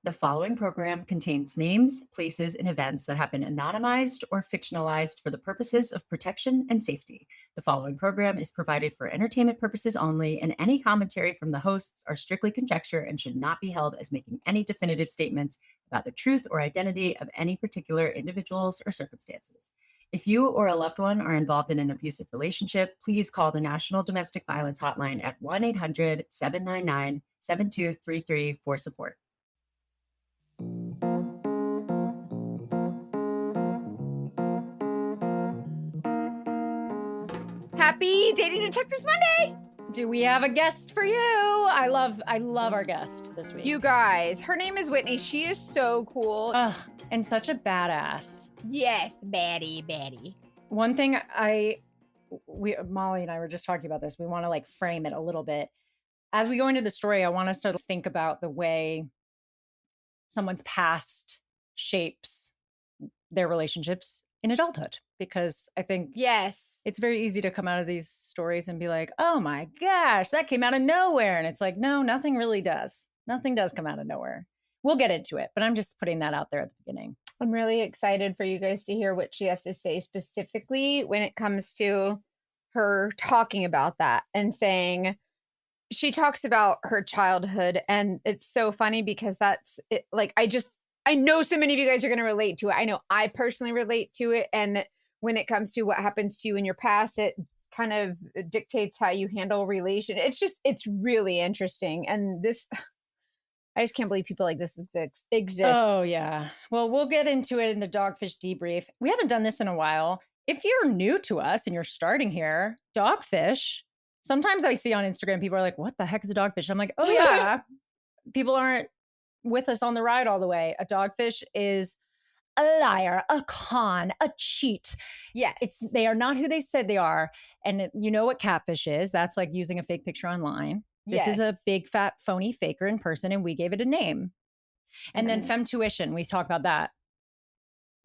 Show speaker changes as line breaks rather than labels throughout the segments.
The following program contains names, places, and events that have been anonymized or fictionalized for the purposes of protection and safety. The following program is provided for entertainment purposes only, and any commentary from the hosts are strictly conjecture and should not be held as making any definitive statements about the truth or identity of any particular individuals or circumstances. If you or a loved one are involved in an abusive relationship, please call the National Domestic Violence Hotline at 1-800-799-7233 for support.
Happy Dating Detectives Monday!
Do we have a guest for you? I love our guest this week.
You guys, her name is Whitney. She is so cool.
Ugh, and such a badass.
Yes, baddie.
One thing Molly and I were just talking about this. We want to like frame it a little bit. As we go into the story, I want us to think about the way someone's past shapes their relationships in adulthood, because I think it's very easy to come out of these stories and be like, oh my gosh, that came out of nowhere. And it's like, no, nothing really does. Nothing does come out of nowhere. We'll get into it, but I'm just putting that out there at the beginning.
I'm really excited for you guys to hear what she has to say specifically when it comes to her talking about that and saying, she talks about her childhood, and it's so funny because that's it. Like, I know so many of you guys are going to relate to it. I know I personally relate to it. And when it comes to what happens to you in your past, it kind of dictates how you handle relation. It's really interesting. And this, I just can't believe people like this exist.
Oh yeah. Well, we'll get into it in the Dogfish debrief. We haven't done this in a while. If you're new to us and you're starting here, Dogfish, sometimes I see on Instagram, people are like, what the heck is a dogfish? I'm like, oh yeah. People aren't with us on the ride all the way. A dogfish is a liar, a con, a cheat.
Yeah.
They are not who they said they are. And you know what catfish is? That's like using a fake picture online. This is a big fat phony faker in person, and we gave it a name. And then femmetuition, we talk about that.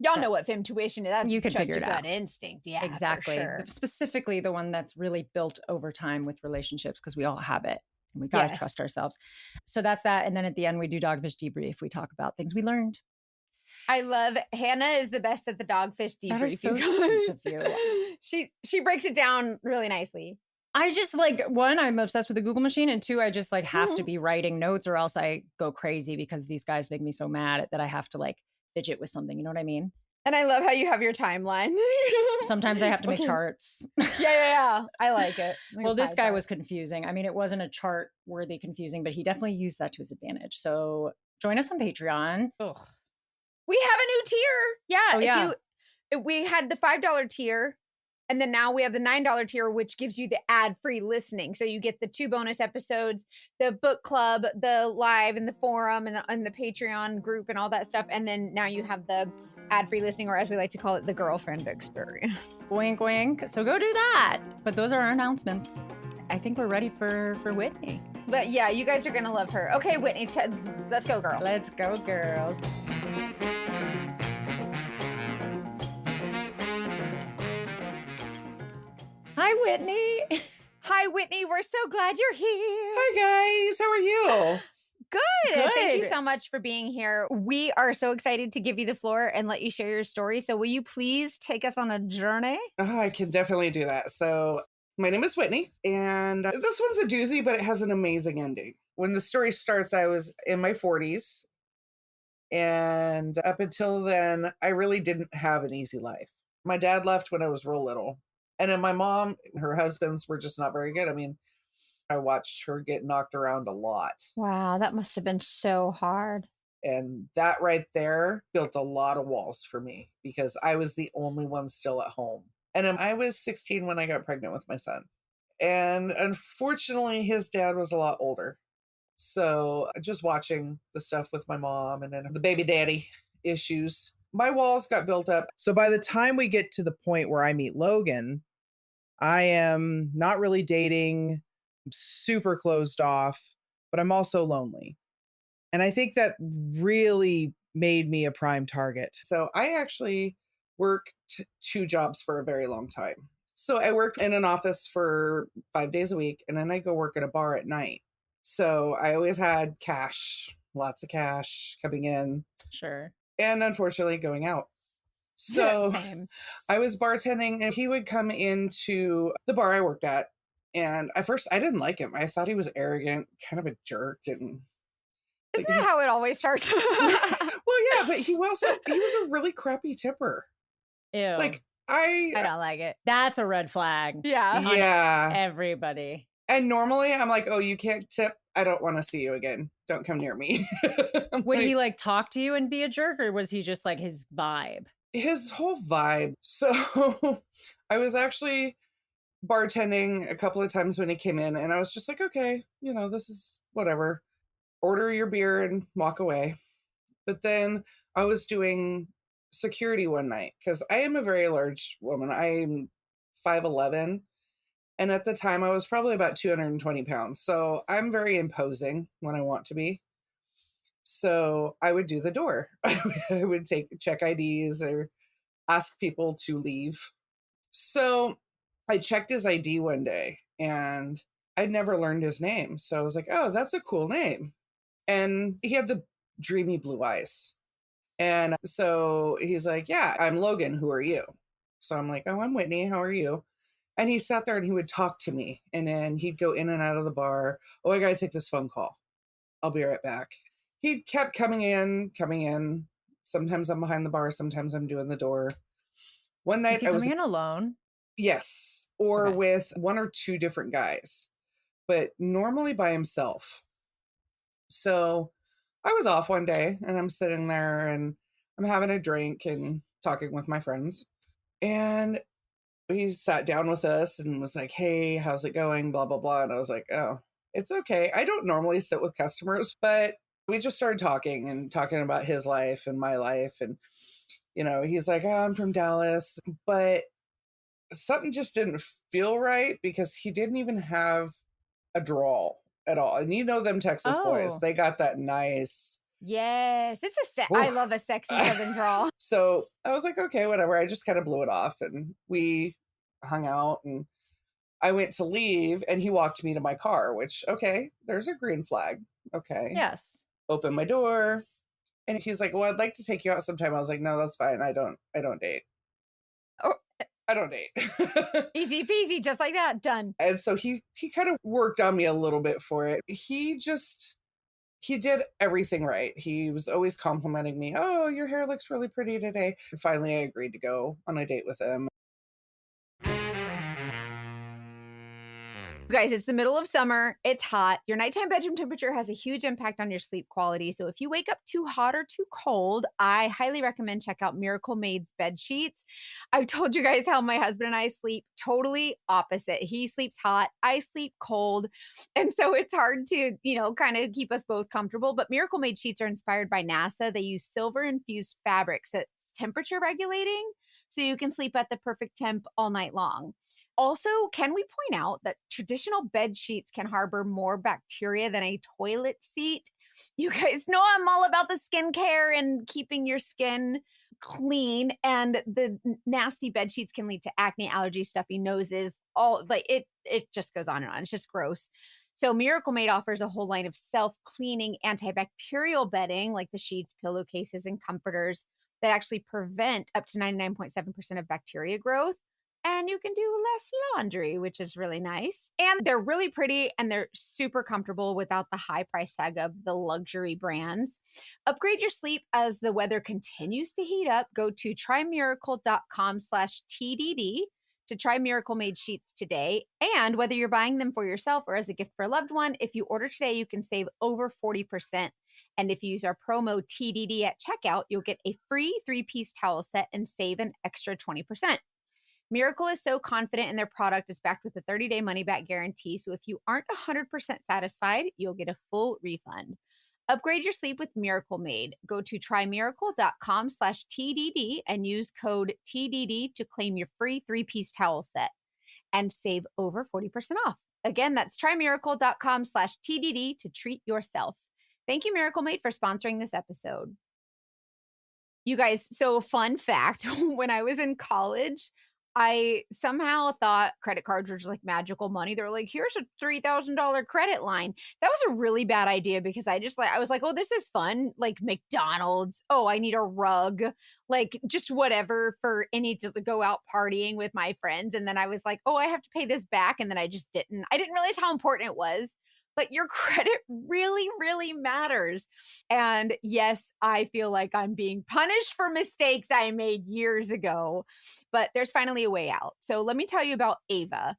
Y'all know what femmetuition is. That's
you can figure it out.
Gut instinct. Yeah,
exactly.
Sure.
Specifically the one that's really built over time with relationships, because we all have it. And we got to trust ourselves. So that's that. And then at the end, we do Dogfish debrief. We talk about things we learned.
I love Hannah is the best at the Dogfish debrief.
That is so sweet of you.
She breaks it down really nicely.
I just like, one, I'm obsessed with the Google machine. And two, I just like have to be writing notes or else I go crazy because these guys make me so mad that I have to like fidget with something. You know what I mean?
And I love how you have your timeline.
Sometimes I have to make charts.
Yeah. I like it.
Well, this guy was confusing. I mean, it wasn't a chart worthy confusing, but he definitely used that to his advantage. So join us on Patreon.
Ugh. We have a new tier. Yeah. We had the $5 tier, and then now we have the $9 tier, which gives you the ad-free listening. So you get the 2 bonus episodes, the book club, the live and the forum and the Patreon group and all that stuff. And then now you have the ad-free listening, or as we like to call it, the girlfriend experience.
Wink, wink. So go do that. But those are our announcements. I think we're ready for Whitney.
But yeah, you guys are going to love her. Okay, Whitney, let's go, girl.
Let's go, girls. Hi, Whitney.
Hi, Whitney. We're so glad you're here.
Hi, guys. How are you?
Good. Thank you so much for being here. We are so excited to give you the floor and let you share your story. So will you please take us on a journey?
I can definitely do that. So my name is Whitney, and this one's a doozy, but it has an amazing ending. When the story starts, I was in my 40s. And up until then, I really didn't have an easy life. My dad left when I was real little. And then my mom, her husbands were just not very good. I mean, I watched her get knocked around a lot.
Wow, that must have been so hard.
And that right there built a lot of walls for me because I was the only one still at home. And I was 16 when I got pregnant with my son. And unfortunately, his dad was a lot older. So just watching the stuff with my mom and then the baby daddy issues, my walls got built up. So by the time we get to the point where I meet Logan, I am not really dating, I'm super closed off, but I'm also lonely. And I think that really made me a prime target. So I actually worked 2 jobs for a very long time. So I worked in an office for 5 days a week, and then I go work at a bar at night. So I always had cash lots of cash coming in,
Sure.
and unfortunately going out. So
Same.
I was bartending and he would come into the bar I worked at. And at first I didn't like him. I thought he was arrogant, kind of a jerk. And
Isn't that how it always starts?
well, yeah, but he was a really crappy tipper.
Ew.
Like
I don't like it.
That's a red flag.
Yeah.
Yeah.
Everybody.
And normally I'm like, oh, you can't tip. I don't want to see you again. Don't come near me.
Would he like talk to you and be a jerk, or was he just like his vibe?
His whole vibe. So I was actually bartending a couple of times when he came in, and I was just like, okay, this is whatever. Order your beer and walk away. But then I was doing security one night because I am a very large woman. I'm 5'11". And at the time I was probably about 220 pounds. So I'm very imposing when I want to be. So I would do the door. I would check IDs or ask people to leave. So I checked his ID one day and I'd never learned his name. So I was like, oh, that's a cool name. And he had the dreamy blue eyes. And so he's like, yeah, I'm Logan. Who are you? So I'm like, oh, I'm Whitney. How are you? And he sat there and he would talk to me. And then he'd go in and out of the bar. Oh, I got to take this phone call. I'll be right back. He kept coming in. Sometimes I'm behind the bar. Sometimes I'm doing the door. One night
Is he
I was
coming in alone?
Yes. Or
Okay.
with one or two different guys, but normally by himself. So I was off one day and I'm sitting there and I'm having a drink and talking with my friends. And he sat down with us and was like, hey, how's it going? Blah, blah, blah. And I was like, oh, it's okay. I don't normally sit with customers, but we just started talking about his life and my life. And, he's like, oh, I'm from Dallas, but something just didn't feel right because he didn't even have a drawl at all. And them Texas boys,
Oh.
they got that nice.
Yes. I love a sexy Southern drawl.
So I was like, okay, whatever. I just kind of blew it off and we hung out and I went to leave and he walked me to my car, which, okay, there's a green flag. Okay.
Yes.
Open my door. And he's like, well, I'd like to take you out sometime. I was like, no, that's fine. I don't date.
Oh.
I don't date.
Easy peasy, just like that. Done.
And so he kind of worked on me a little bit for it. He did everything right. He was always complimenting me. Oh, your hair looks really pretty today. And finally, I agreed to go on a date with him.
You guys, it's the middle of summer. It's hot. Your nighttime bedroom temperature has a huge impact on your sleep quality. So if you wake up too hot or too cold, I highly recommend check out Miracle Made's bed sheets. I've told you guys how my husband and I sleep totally opposite. He sleeps hot. I sleep cold. And so it's hard to, kind of keep us both comfortable. But Miracle Made sheets are inspired by NASA. They use silver infused fabrics that's temperature regulating, so you can sleep at the perfect temp all night long. Also, can we point out that traditional bed sheets can harbor more bacteria than a toilet seat? You guys know I'm all about the skincare and keeping your skin clean, and the nasty bed sheets can lead to acne, allergies, stuffy noses, all like it just goes on and on. It's just gross. So Miracle Made offers a whole line of self-cleaning antibacterial bedding like the sheets, pillowcases, and comforters that actually prevent up to 99.7% of bacteria growth. And you can do less laundry, which is really nice. And they're really pretty and they're super comfortable without the high price tag of the luxury brands. Upgrade your sleep as the weather continues to heat up. Go to trymiracle.com/TDD to try Miracle Made sheets today. And whether you're buying them for yourself or as a gift for a loved one, if you order today, you can save over 40%. And if you use our promo TDD at checkout, you'll get a free 3-piece towel set and save an extra 20%. Miracle is so confident in their product, it's backed with a 30-day money-back guarantee. So if you aren't 100% satisfied, you'll get a full refund. Upgrade your sleep with Miracle Made. Go to trymiracle.com/TDD and use code TDD to claim your free 3-piece towel set and save over 40% off. Again, that's trymiracle.com/TDD to treat yourself. Thank you, Miracle Made, for sponsoring this episode. You guys, so fun fact, when I was in college, I somehow thought credit cards were just like magical money. They were like, here's a $3,000 credit line. That was a really bad idea because I was like, oh, this is fun. Like McDonald's. Oh, I need a rug. Like just whatever for any to go out partying with my friends. And then I was like, oh, I have to pay this back. And then I just didn't. I didn't realize how important it was. But your credit really, really matters. And yes, I feel like I'm being punished for mistakes I made years ago, but there's finally a way out. So let me tell you about Ava.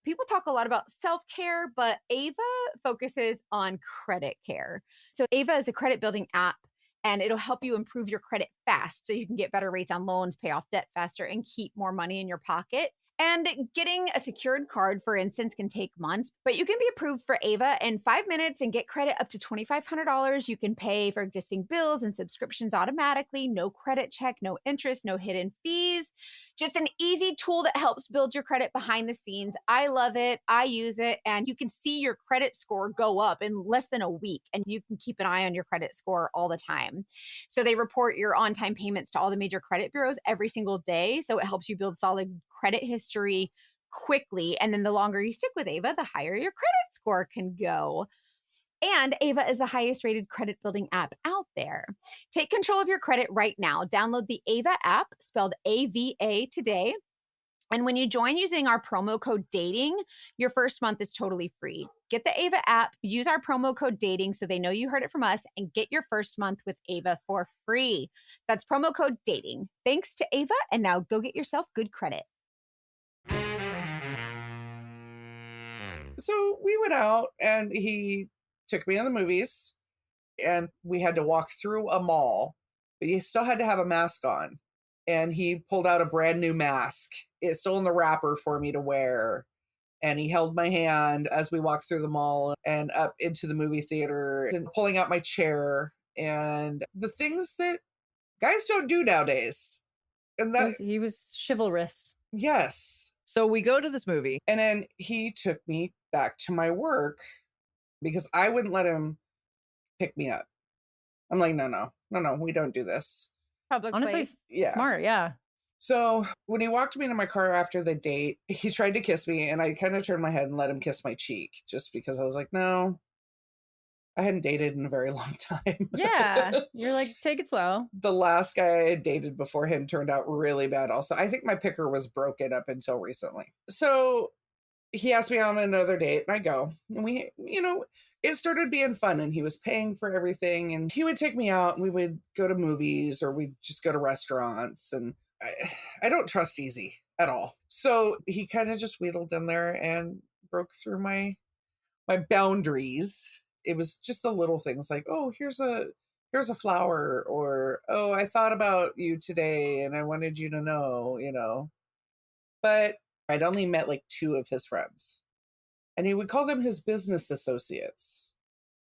People talk a lot about self care, but Ava focuses on credit care. So Ava is a credit building app. And it'll help you improve your credit fast so you can get better rates on loans, pay off debt faster, and keep more money in your pocket. And getting a secured card, for instance, can take months, but you can be approved for Ava in 5 minutes and get credit up to $2,500. You can pay for existing bills and subscriptions automatically. No credit check, no interest, no hidden fees. Just an easy tool that helps build your credit behind the scenes. I love it. I use it. And you can see your credit score go up in less than a week. And you can keep an eye on your credit score all the time. So they report your on-time payments to all the major credit bureaus every single day. So it helps you build solid credit history quickly. And then the longer you stick with Ava, the higher your credit score can go. And Ava is the highest rated credit building app out there. Take control of your credit right now. Download the Ava app, spelled AVA, today. And when you join using our promo code DATING, your first month is totally free. Get the Ava app, use our promo code DATING so they know you heard it from us, and get your first month with Ava for free. That's promo code DATING. Thanks to Ava, and now go get yourself good credit.
So we went out and he took me to the movies and we had to walk through a mall, but you still had to have a mask on. And he pulled out a brand new mask. It's still in the wrapper for me to wear. And he held my hand as we walked through the mall and up into the movie theater and pulling out my chair and the things that guys don't do nowadays. And that
He was chivalrous.
yes.
So we go to this movie.
And then he took me back to my work because I wouldn't let him pick me up. I'm like, no, we don't do this.
Public
Honestly,
place.
Yeah.
smart. Yeah.
So when he walked me into my car after the date, he tried to kiss me and I kind of turned my head and let him kiss my cheek just because I was like, no, I hadn't dated in a very long time.
Yeah. You're like, take it slow.
The last guy I had dated before him turned out really bad also. I think my picker was broken up until recently. So he asked me on another date and I go. And we, it started being fun and he was paying for everything. And he would take me out and we would go to movies or we'd just go to restaurants. And I don't trust easy at all. So he kind of just wheedled in there and broke through my boundaries. It was just the little things like, oh, here's a flower, or oh, I thought about you today and I wanted you to know. But I'd only met like 2 of his friends. And he would call them his business associates.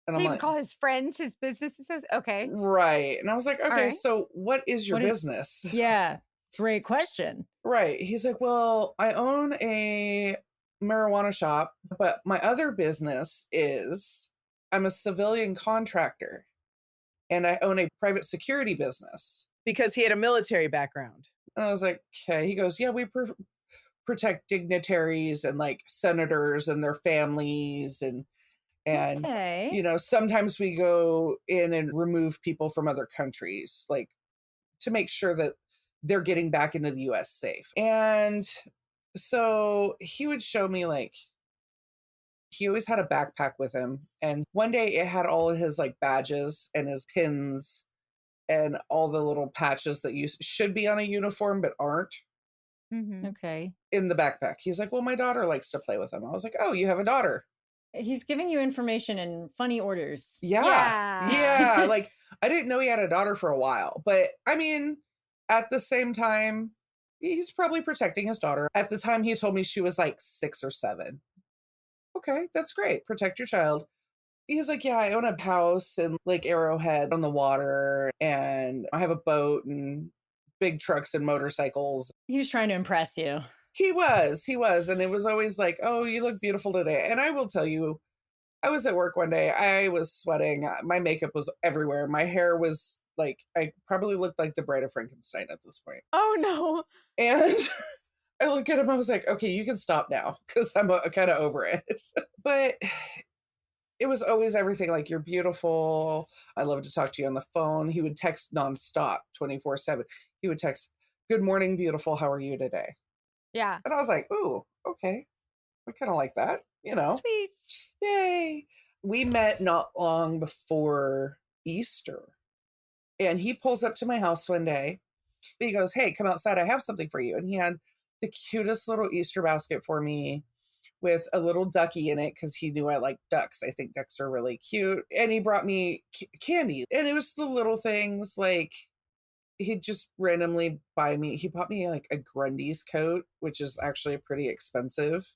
And I'm
He
like,
would call his friends his business associates. Okay.
right. And I was like, okay,
right.
so what is your
What is-
business?
Yeah. Great question.
Right. He's like, well, I own a marijuana shop, but my other business is I'm a civilian contractor and I own a private security business.
Because he had a military background.
And I was like, okay. He goes, yeah, we protect dignitaries and like senators and their families and
Okay.
sometimes we go in and remove people from other countries, like to make sure that they're getting back into the US safe. And so he would show me like, he always had a backpack with him. And one day it had all of his like badges and his pins and all the little patches that you should be on a uniform, but aren't
Mm-hmm.
Okay.
in the backpack. He's like, well, my daughter likes to play with them. I was like, oh, you have a daughter.
He's giving you information in funny orders.
Yeah.
Yeah.
Like I didn't know he had a daughter for a while, but I mean, at the same time, he's probably protecting his daughter. At the time he told me she was like 6 or 7. Okay, that's great. Protect your child. He's like, yeah, I own a house in Lake Arrowhead on the water and I have a boat and big trucks and motorcycles.
He was trying to impress you.
He was. And it was always like, oh, you look beautiful today. And I will tell you, I was at work one day. I was sweating. My makeup was everywhere. My hair was like, I probably looked like the Bride of Frankenstein at this point.
Oh no.
And I look at him, I was like, okay, you can stop now because I'm kind of over it. But it was always everything like, you're beautiful. I love to talk to you on the phone. He would text nonstop, 24/7. He would text, good morning, beautiful. How are you today?
Yeah.
And I was like, ooh, okay. I kind of like that,
Sweet.
Yay. We met not long before Easter. And he pulls up to my house one day. He goes, hey, come outside. I have something for you. And he had the cutest little Easter basket for me with a little ducky in it because he knew I like ducks. I think ducks are really cute. And he brought me candy. And it was the little things like he'd just randomly buy me. He bought me like a Grundy's coat, which is actually pretty expensive.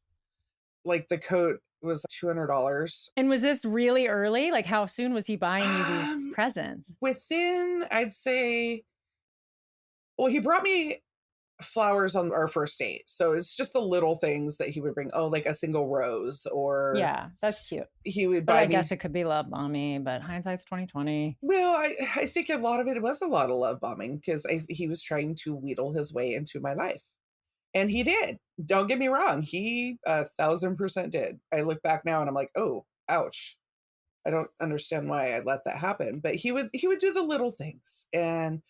Like the coat was $200.
And was this really early? Like, how soon was he buying you these presents?
Within, I'd say, well, he brought me flowers on our first date. So it's just the little things that he would bring. Oh, like a single rose or
Yeah, that's cute.
he would
But
buy
I
me.
guess it could be love bombing, but hindsight's 2020.
Well, I think a lot of it was a lot of love bombing because he was trying to wheedle his way into my life. And he did. Don't get me wrong. He 1,000% did. I look back now and I'm like, oh, ouch. I don't understand why I let that happen. But he would do the little things. And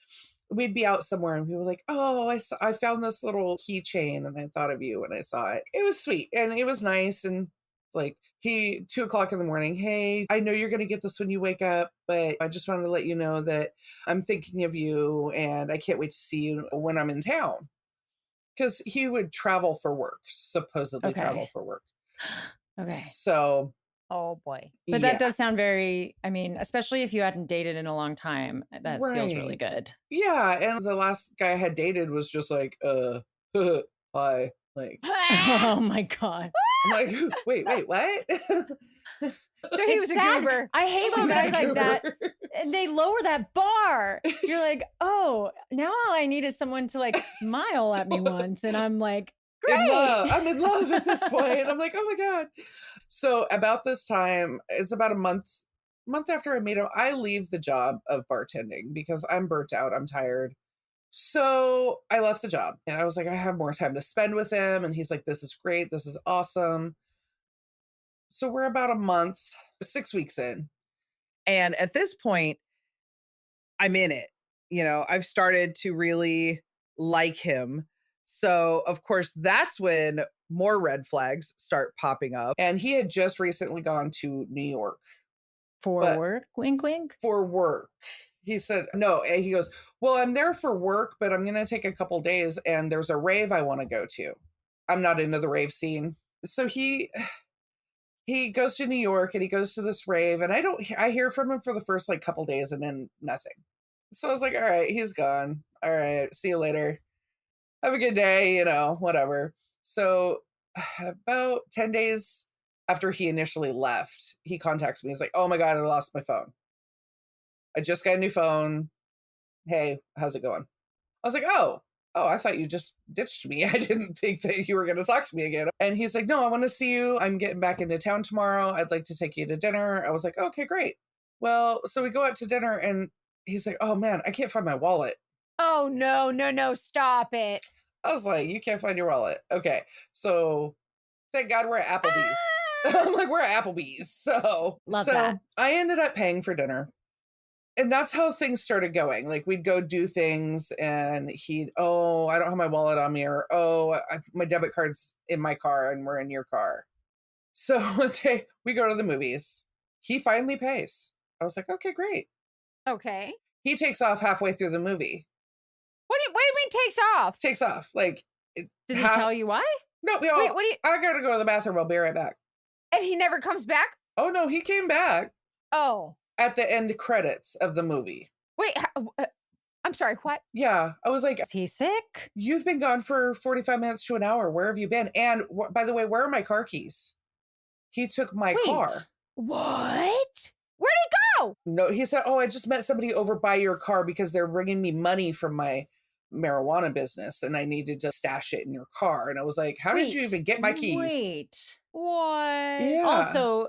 we'd be out somewhere and we were like, oh, I found this little keychain and I thought of you when I saw it. It was sweet and it was nice. And like 2:00 in the morning, hey, I know you're going to get this when you wake up, but I just wanted to let you know that I'm thinking of you and I can't wait to see you when I'm in town. Because he would travel for work, supposedly travel for work.
Okay.
So.
Oh boy.
But that does sound very, I mean, especially if you hadn't dated in a long time, that feels really
Right.
good.
Yeah. And the last guy I had dated was just like, hi. Like,
Oh my God.
I'm like, wait, what?
So he was a
sad.
goober.
I hate when guys like that. And they lower that bar. You're like, oh, now all I need is someone to like smile at me once. And I'm like, great.
I'm in love at this point. I'm like, oh my God. So about this time, it's about a month after I meet him, I leave the job of bartending because I'm burnt out. I'm tired. So I left the job and I was like, I have more time to spend with him. And he's like, this is great. This is awesome. So we're about a month, 6 weeks in.
And at this point, I'm in it. I've started to really like him. So, of course, that's when more red flags start popping up.
And he had just recently gone to New York.
For work? Wink, wink.
For work. He said, no. And he goes, well, I'm there for work, but I'm going to take a couple days and there's a rave I want to go to. I'm not into the rave scene. So he goes to New York and he goes to this rave and I hear from him for the first like couple days and then nothing. So I was like, all right, he's gone. All right, see you later. Have a good day, whatever. So about 10 days after he initially left, he contacts me. He's like, oh my God, I lost my phone. I just got a new phone. Hey, how's it going? I was like, oh, I thought you just ditched me. I didn't think that you were going to talk to me again. And he's like, no, I want to see you. I'm getting back into town tomorrow. I'd like to take you to dinner. I was like, okay, great. Well, so we go out to dinner and he's like, oh man, I can't find my wallet.
Oh, no, stop it.
I was like, you can't find your wallet. Okay. So thank God we're at Applebee's. I'm like, we're at Applebee's. So
Love that.
I ended up paying for dinner. And that's how things started going. Like we'd go do things and I don't have my wallet on me, or, my debit card's in my car and we're in your car. So one day we go to the movies. He finally pays. I was like, okay, great.
Okay.
He takes off halfway through the movie.
What do you mean takes off?
Takes off. Like,
Did he tell you why?
No,
Wait, what do you...
I gotta go to the bathroom. I'll be right back.
And he never comes back?
Oh no, he came back.
Oh.
At the end credits of the movie.
Wait, I'm sorry, what?
Yeah, I was like,
is he sick?
You've been gone for 45 minutes to an hour. Where have you been? And by the way, where are my car keys? He took my car.
What? Where'd he go?
No, he said, I just met somebody over by your car because they're bringing me money from my marijuana business and I needed to stash it in your car. And I was like, how did you even get my keys?
Wait.
What?
Yeah.
Also,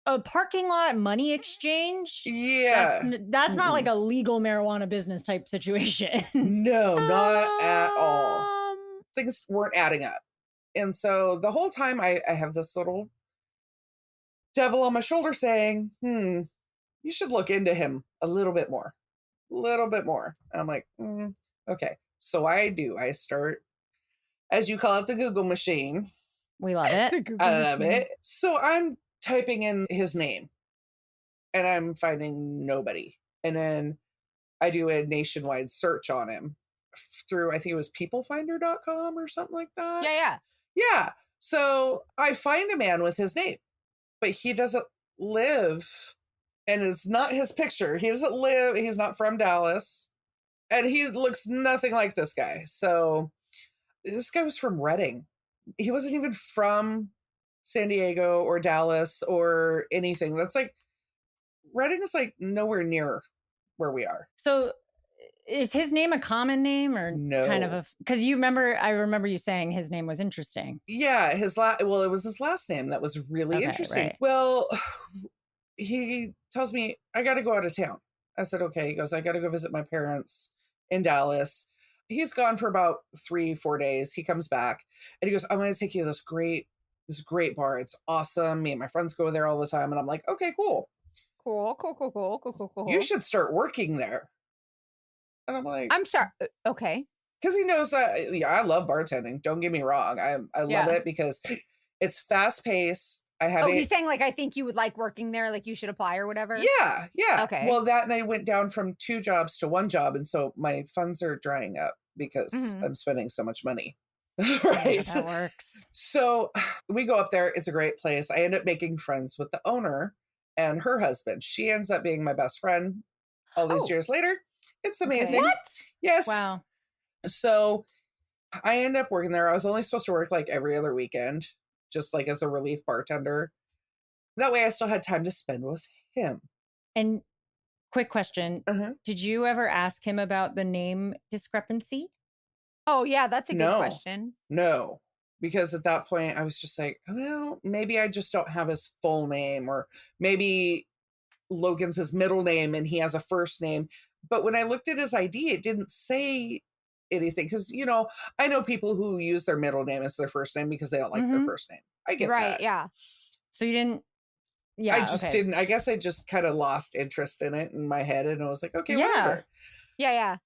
a parking lot money exchange.
Yeah.
That's not like a legal marijuana business type situation.
No, not at all.
Um,
Things weren't adding up. And so the whole time I have this little devil on my shoulder saying, you should look into him a little bit more. Little bit more. I'm like, okay. So I do. I start, as you call it, the Google machine.
We love it.
I love it. So I'm typing in his name and I'm finding nobody. And then I do a nationwide search on him through, I think it was peoplefinder.com or something like that.
yeah.
Yeah. So I find a man with his name, but he doesn't live, and it's not his picture. He doesn't live, he's not from Dallas, and he looks nothing like this guy. So this guy was from Redding. He wasn't even from San Diego or Dallas or anything. That's like, Redding is like nowhere near where we are.
So is his name a common name or kind of
No.
a, because I remember you saying his name was interesting.
Yeah, it was his last name that was really
Okay,
interesting.
right.
Well, he tells me, I got to go out of town. I said, okay. He goes, I got to go visit my parents in Dallas. He's gone for about 3-4 days. He comes back and he goes, I'm going to take you to this great bar. It's awesome. Me and my friends go there all the time. And I'm like, okay, cool.
Cool.
You should start working there. And I'm like,
I'm sorry. Okay.
because he knows that, yeah, I love bartending. Don't get me wrong. I love
Yeah.
it because it's fast paced. I have
He's saying like, I think you would like working there, like you should apply or whatever.
Yeah.
Okay.
Well, that night went down from 2 jobs to 1 job, and so my funds are drying up because I'm spending so much money. Right.
Yeah, that works.
So we go up there. It's a great place. I end up making friends with the owner and her husband. She ends up being my best friend all these years later. It's amazing.
What?
Yes.
Wow.
So I end up working there. I was only supposed to work like every other weekend, just like as a relief bartender. That way I still had time to spend with him.
And quick question. Did you ever ask him about the name discrepancy?
Oh yeah, that's a good
No.
question.
No, because at that point I was just like, well, maybe I just don't have his full name, or maybe Logan's his middle name and he has a first name. But when I looked at his ID, it didn't say anything. Because, I know people who use their middle name as their first name because they don't like their first name. I get
Right,
that.
yeah.
So you didn't, yeah.
I just didn't. I guess I just kind of lost interest in it in my head. And I was like, okay,
Yeah.
whatever.
Yeah.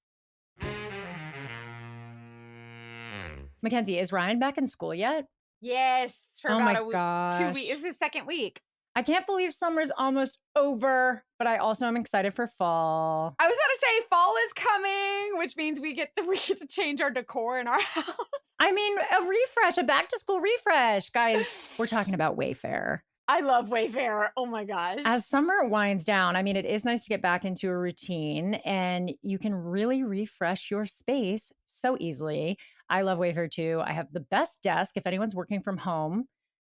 Mackenzie, is Ryan back in school yet?
Yes. For
Oh
about
my
a week, 2
gosh.
weeks. It's his second week.
I can't believe summer's almost over, but I also am excited for fall.
I was going to say fall is coming, which means we get to change our decor in our house.
I mean, a back to school refresh. Guys, we're talking about Wayfair.
I love Wayfair. Oh my gosh.
As summer winds down, I mean, it is nice to get back into a routine and you can really refresh your space so easily. I love Wayfair too. I have the best desk. If anyone's working from home,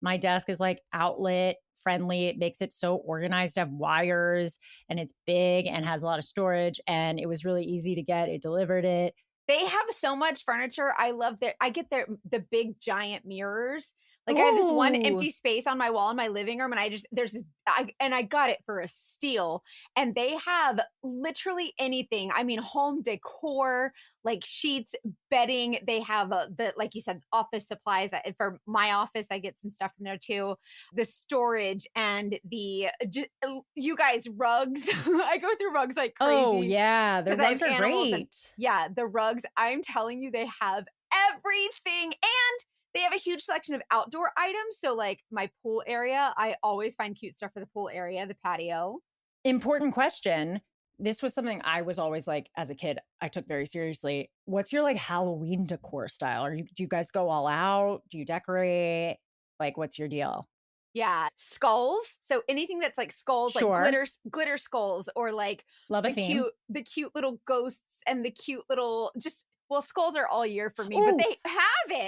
my desk is like outlet friendly. It makes it so organized. I have wires and it's big and has a lot of storage, and it was really easy to get. It delivered it.
They have so much furniture. I love I get the big giant mirrors. Like I have this one empty space on my wall in my living room, and I got it for a steal. And they have literally anything. I mean, home decor, like sheets, bedding. They have like you said, office supplies. For my office, I get some stuff from there too. The storage and you guys, rugs. I go through rugs like crazy.
Oh yeah, the
'cause I have
rugs are
animals
great.
Yeah, the rugs. I'm telling you, they have everything, and they have a huge selection of outdoor items. So like my pool area, I always find cute stuff for the pool area, the patio.
Important question. This was something I was always like, as a kid, I took very seriously. What's your like Halloween decor style? Do you guys go all out? Do you decorate? Like, what's your deal?
Yeah, skulls. So anything that's like skulls,
Sure.
like glitter skulls, or like
Love a theme.
the cute little ghosts and the cute little skulls are all year for me,
Ooh.
but they have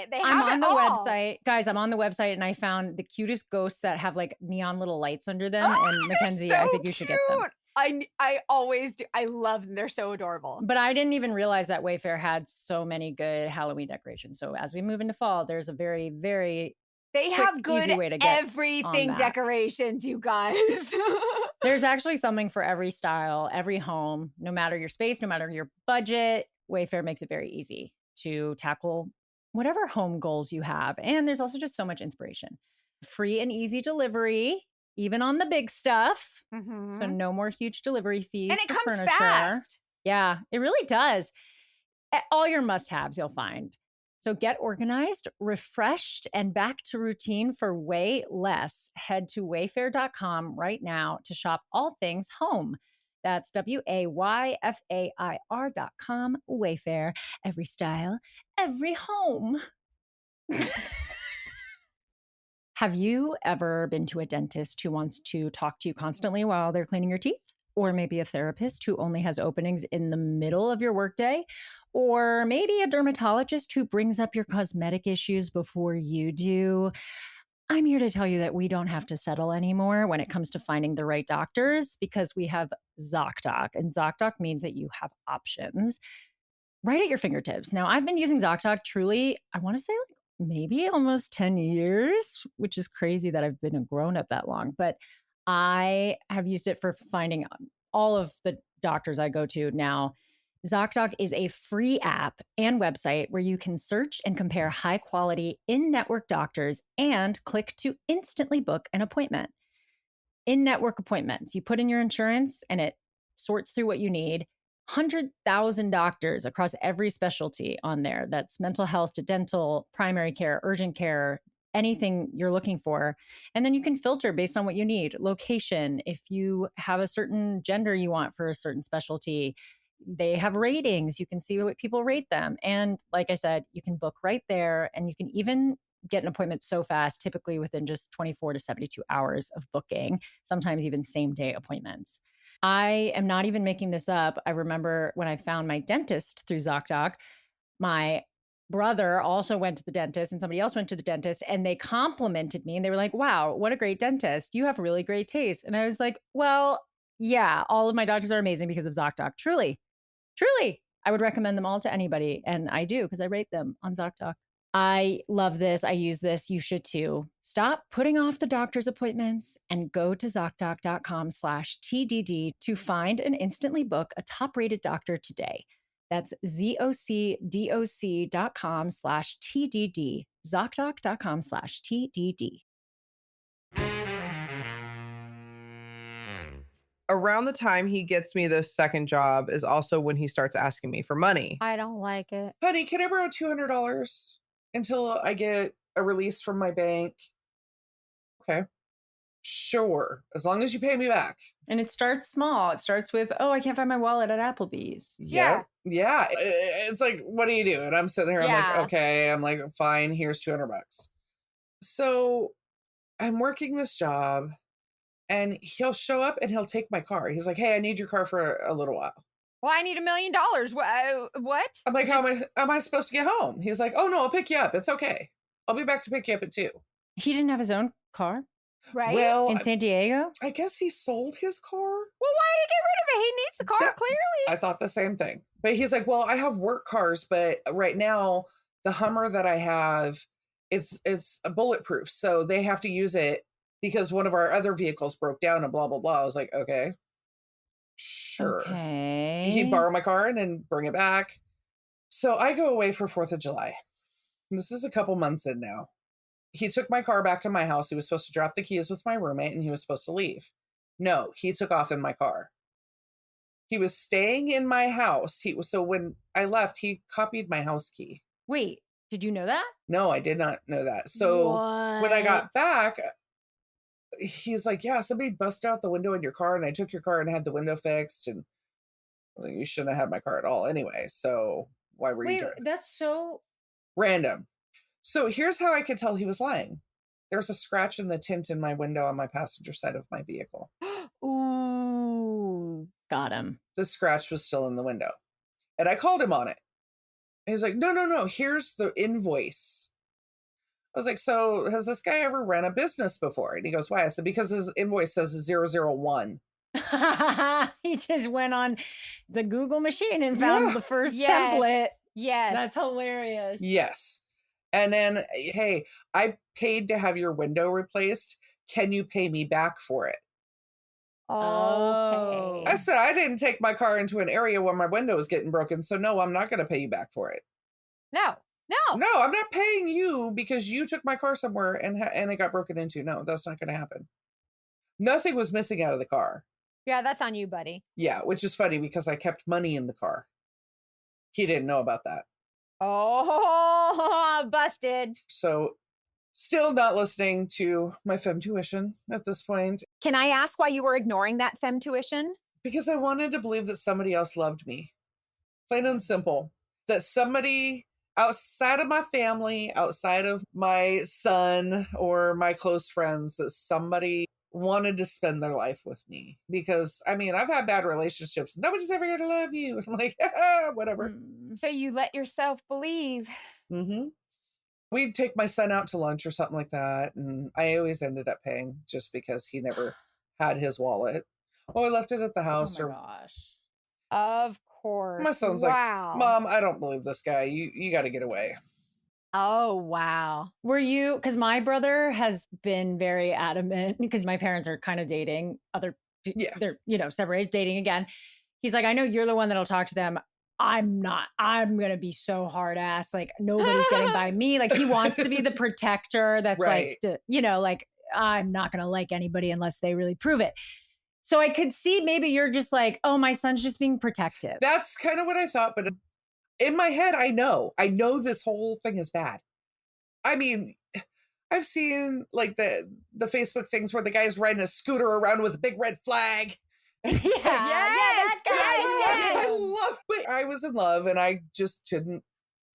it. They have
I'm on
it
the
all.
website. Guys, I'm on the website and I found the cutest ghosts that have like neon little lights under them.
Oh,
And
they're
Mackenzie,
so
I think you should get them.
cute. I always do. I love them. They're so adorable.
But I didn't even realize that Wayfair had so many good Halloween decorations. So as we move into fall, there's a very, very
They
quick,
have good
easy way to get on
everything
that.
decorations, you guys.
There's actually something for every style, every home, no matter your space, no matter your budget. Wayfair makes it very easy to tackle whatever home goals you have. And there's also just so much inspiration. Free and easy delivery, even on the big stuff. So
Mhm.
no more huge delivery fees.
And it
for
comes
furniture.
fast.
Yeah, it really does. All your must-haves you'll find. So get organized, refreshed, and back to routine for way less. Head to wayfair.com right now to shop all things home. That's WAYFAIR.com. Wayfair. Every style, every home. Have you ever been to a dentist who wants to talk to you constantly while they're cleaning your teeth? Or maybe a therapist who only has openings in the middle of your workday? Or maybe a dermatologist who brings up your cosmetic issues before you do? I'm here to tell you that we don't have to settle anymore when it comes to finding the right doctors because we have ZocDoc. And ZocDoc means that you have options right at your fingertips. Now, I've been using ZocDoc truly, I want to say like maybe almost 10 years, which is crazy that I've been a grown up that long. But I have used it for finding all of the doctors I go to now. ZocDoc is a free app and website where you can search and compare high quality in network doctors and click to instantly book an appointment. In network appointments, you put in your insurance and it sorts through what you need. 100,000 doctors across every specialty on there. That's mental health to dental, primary care, urgent care, anything you're looking for. And then you can filter based on what you need. Location, if you have a certain gender you want for a certain specialty, they have ratings. You can see what people rate them. And like I said, you can book right there and you can even get an appointment so fast, typically within just 24 to 72 hours of booking, sometimes even same day appointments. I am not even making this up. I remember when I found my dentist through ZocDoc, my brother also went to the dentist and somebody else went to the dentist and they complimented me and they were like, wow, what a great dentist. You have really great taste. And I was like, well, yeah, all of my doctors are amazing because of ZocDoc. Truly, truly. I would recommend them all to anybody. And I do because I rate them on ZocDoc. I love this. I use this. You should too. Stop putting off the doctor's appointments and go to ZocDoc.com/TDD to find and instantly book a top-rated doctor today. That's ZocDoc.com/TDD. ZocDoc.com/TDD.
Around the time he gets me this second job is also when he starts asking me for money.
I don't like it.
Honey, can I borrow $200 until I get a release from my bank? Okay. Sure. As long as you pay me back.
And it starts small. It starts with, oh, I can't find my wallet at Applebee's.
Yeah.
Yeah. It's like, what do you do? And I'm sitting there, I'm
Yeah.
like, okay. I'm like, fine, here's $200. So I'm working this job and he'll show up and he'll take my car. He's like, hey, I need your car for a little while.
Well, I need $1 million. What?
I'm like, how am I supposed to get home? He's like, oh no, I'll pick you up. It's okay. I'll be back to pick you up at 2.
He didn't have his own car
Right?
Well,
in San Diego?
I guess he sold his car.
Well, why did he get rid of it? He needs the car,
That-
clearly.
I thought the same thing. But he's like, well, I have work cars, but right now the Hummer that I have, it's a bulletproof. So they have to use it because one of our other vehicles broke down and blah, blah, blah. I was like, okay, sure.
Okay.
He'd borrow my car and then bring it back. So I go away for 4th of July. This is a couple months in now. He took my car back to my house. He was supposed to drop the keys with my roommate and he was supposed to leave. No, he took off in my car. He was staying in my house. So when I left, he copied my house key.
Wait, did you know that?
No, I did not know that. So when I got back, he's like, yeah, somebody busted out the window in your car and I took your car and had the window fixed. And I was like, you shouldn't have had my car at all anyway. So why were you
Wait,
driving?
that's so
Random. So here's how I could tell he was lying. There's a scratch in the tint in my window on my passenger side of my vehicle.
ooh, got him.
The scratch was still in the window. And I called him on it. And he's like, no, here's the invoice. I was like, so has this guy ever ran a business before? And he goes, why? I said, because his invoice says 001.
He just went on the Google machine and found
Yeah.
the first
Yes.
template.
Yes.
That's hilarious.
Yes. And then, hey, I paid to have your window replaced. Can you pay me back for it?
Okay.
I said, I didn't take my car into an area where my window was getting broken. So no, I'm not going to pay you back for it.
No.
No, I'm not paying you because you took my car somewhere and it got broken into. No, that's not going to happen. Nothing was missing out of the car.
Yeah, that's on you, buddy.
Yeah, which is funny because I kept money in the car. He didn't know about that.
Oh, busted.
So still not listening to my femmetuition at this point
Can I ask why you were ignoring that femmetuition?
because I wanted to believe that somebody else loved me. Plain and simple. That somebody outside of my family, outside of my son or my close friends, that somebody wanted to spend their life with me. Because, I mean, I've had bad relationships. Nobody's ever going to love you. I'm like, whatever.
So you let yourself believe.
Mm-hmm. We'd take my son out to lunch or something like that. And I always ended up paying just because he never had his wallet. Or left it at the house.
Oh my
Or
gosh.
Of course.
my son's
wow.
like, Mom, I don't believe this guy. You got to get away.
Oh, wow.
Were you, because my brother has been very adamant because my parents are kind of dating
Yeah.
they're, separated, dating again. He's like, I know you're the one that'll talk to them. I'm not. I'm going to be so hard ass. Like nobody's getting by me. Like he wants to be the protector. That's
Right.
like I'm not going to like anybody unless they really prove it. So I could see maybe you're just like, oh, my son's just being protective.
That's kind of what I thought. But in my head, I know this whole thing is bad. I mean, I've seen like the Facebook things where the guy's riding a scooter around with a big red flag.
That guy.
I love it. I was in love and I just didn't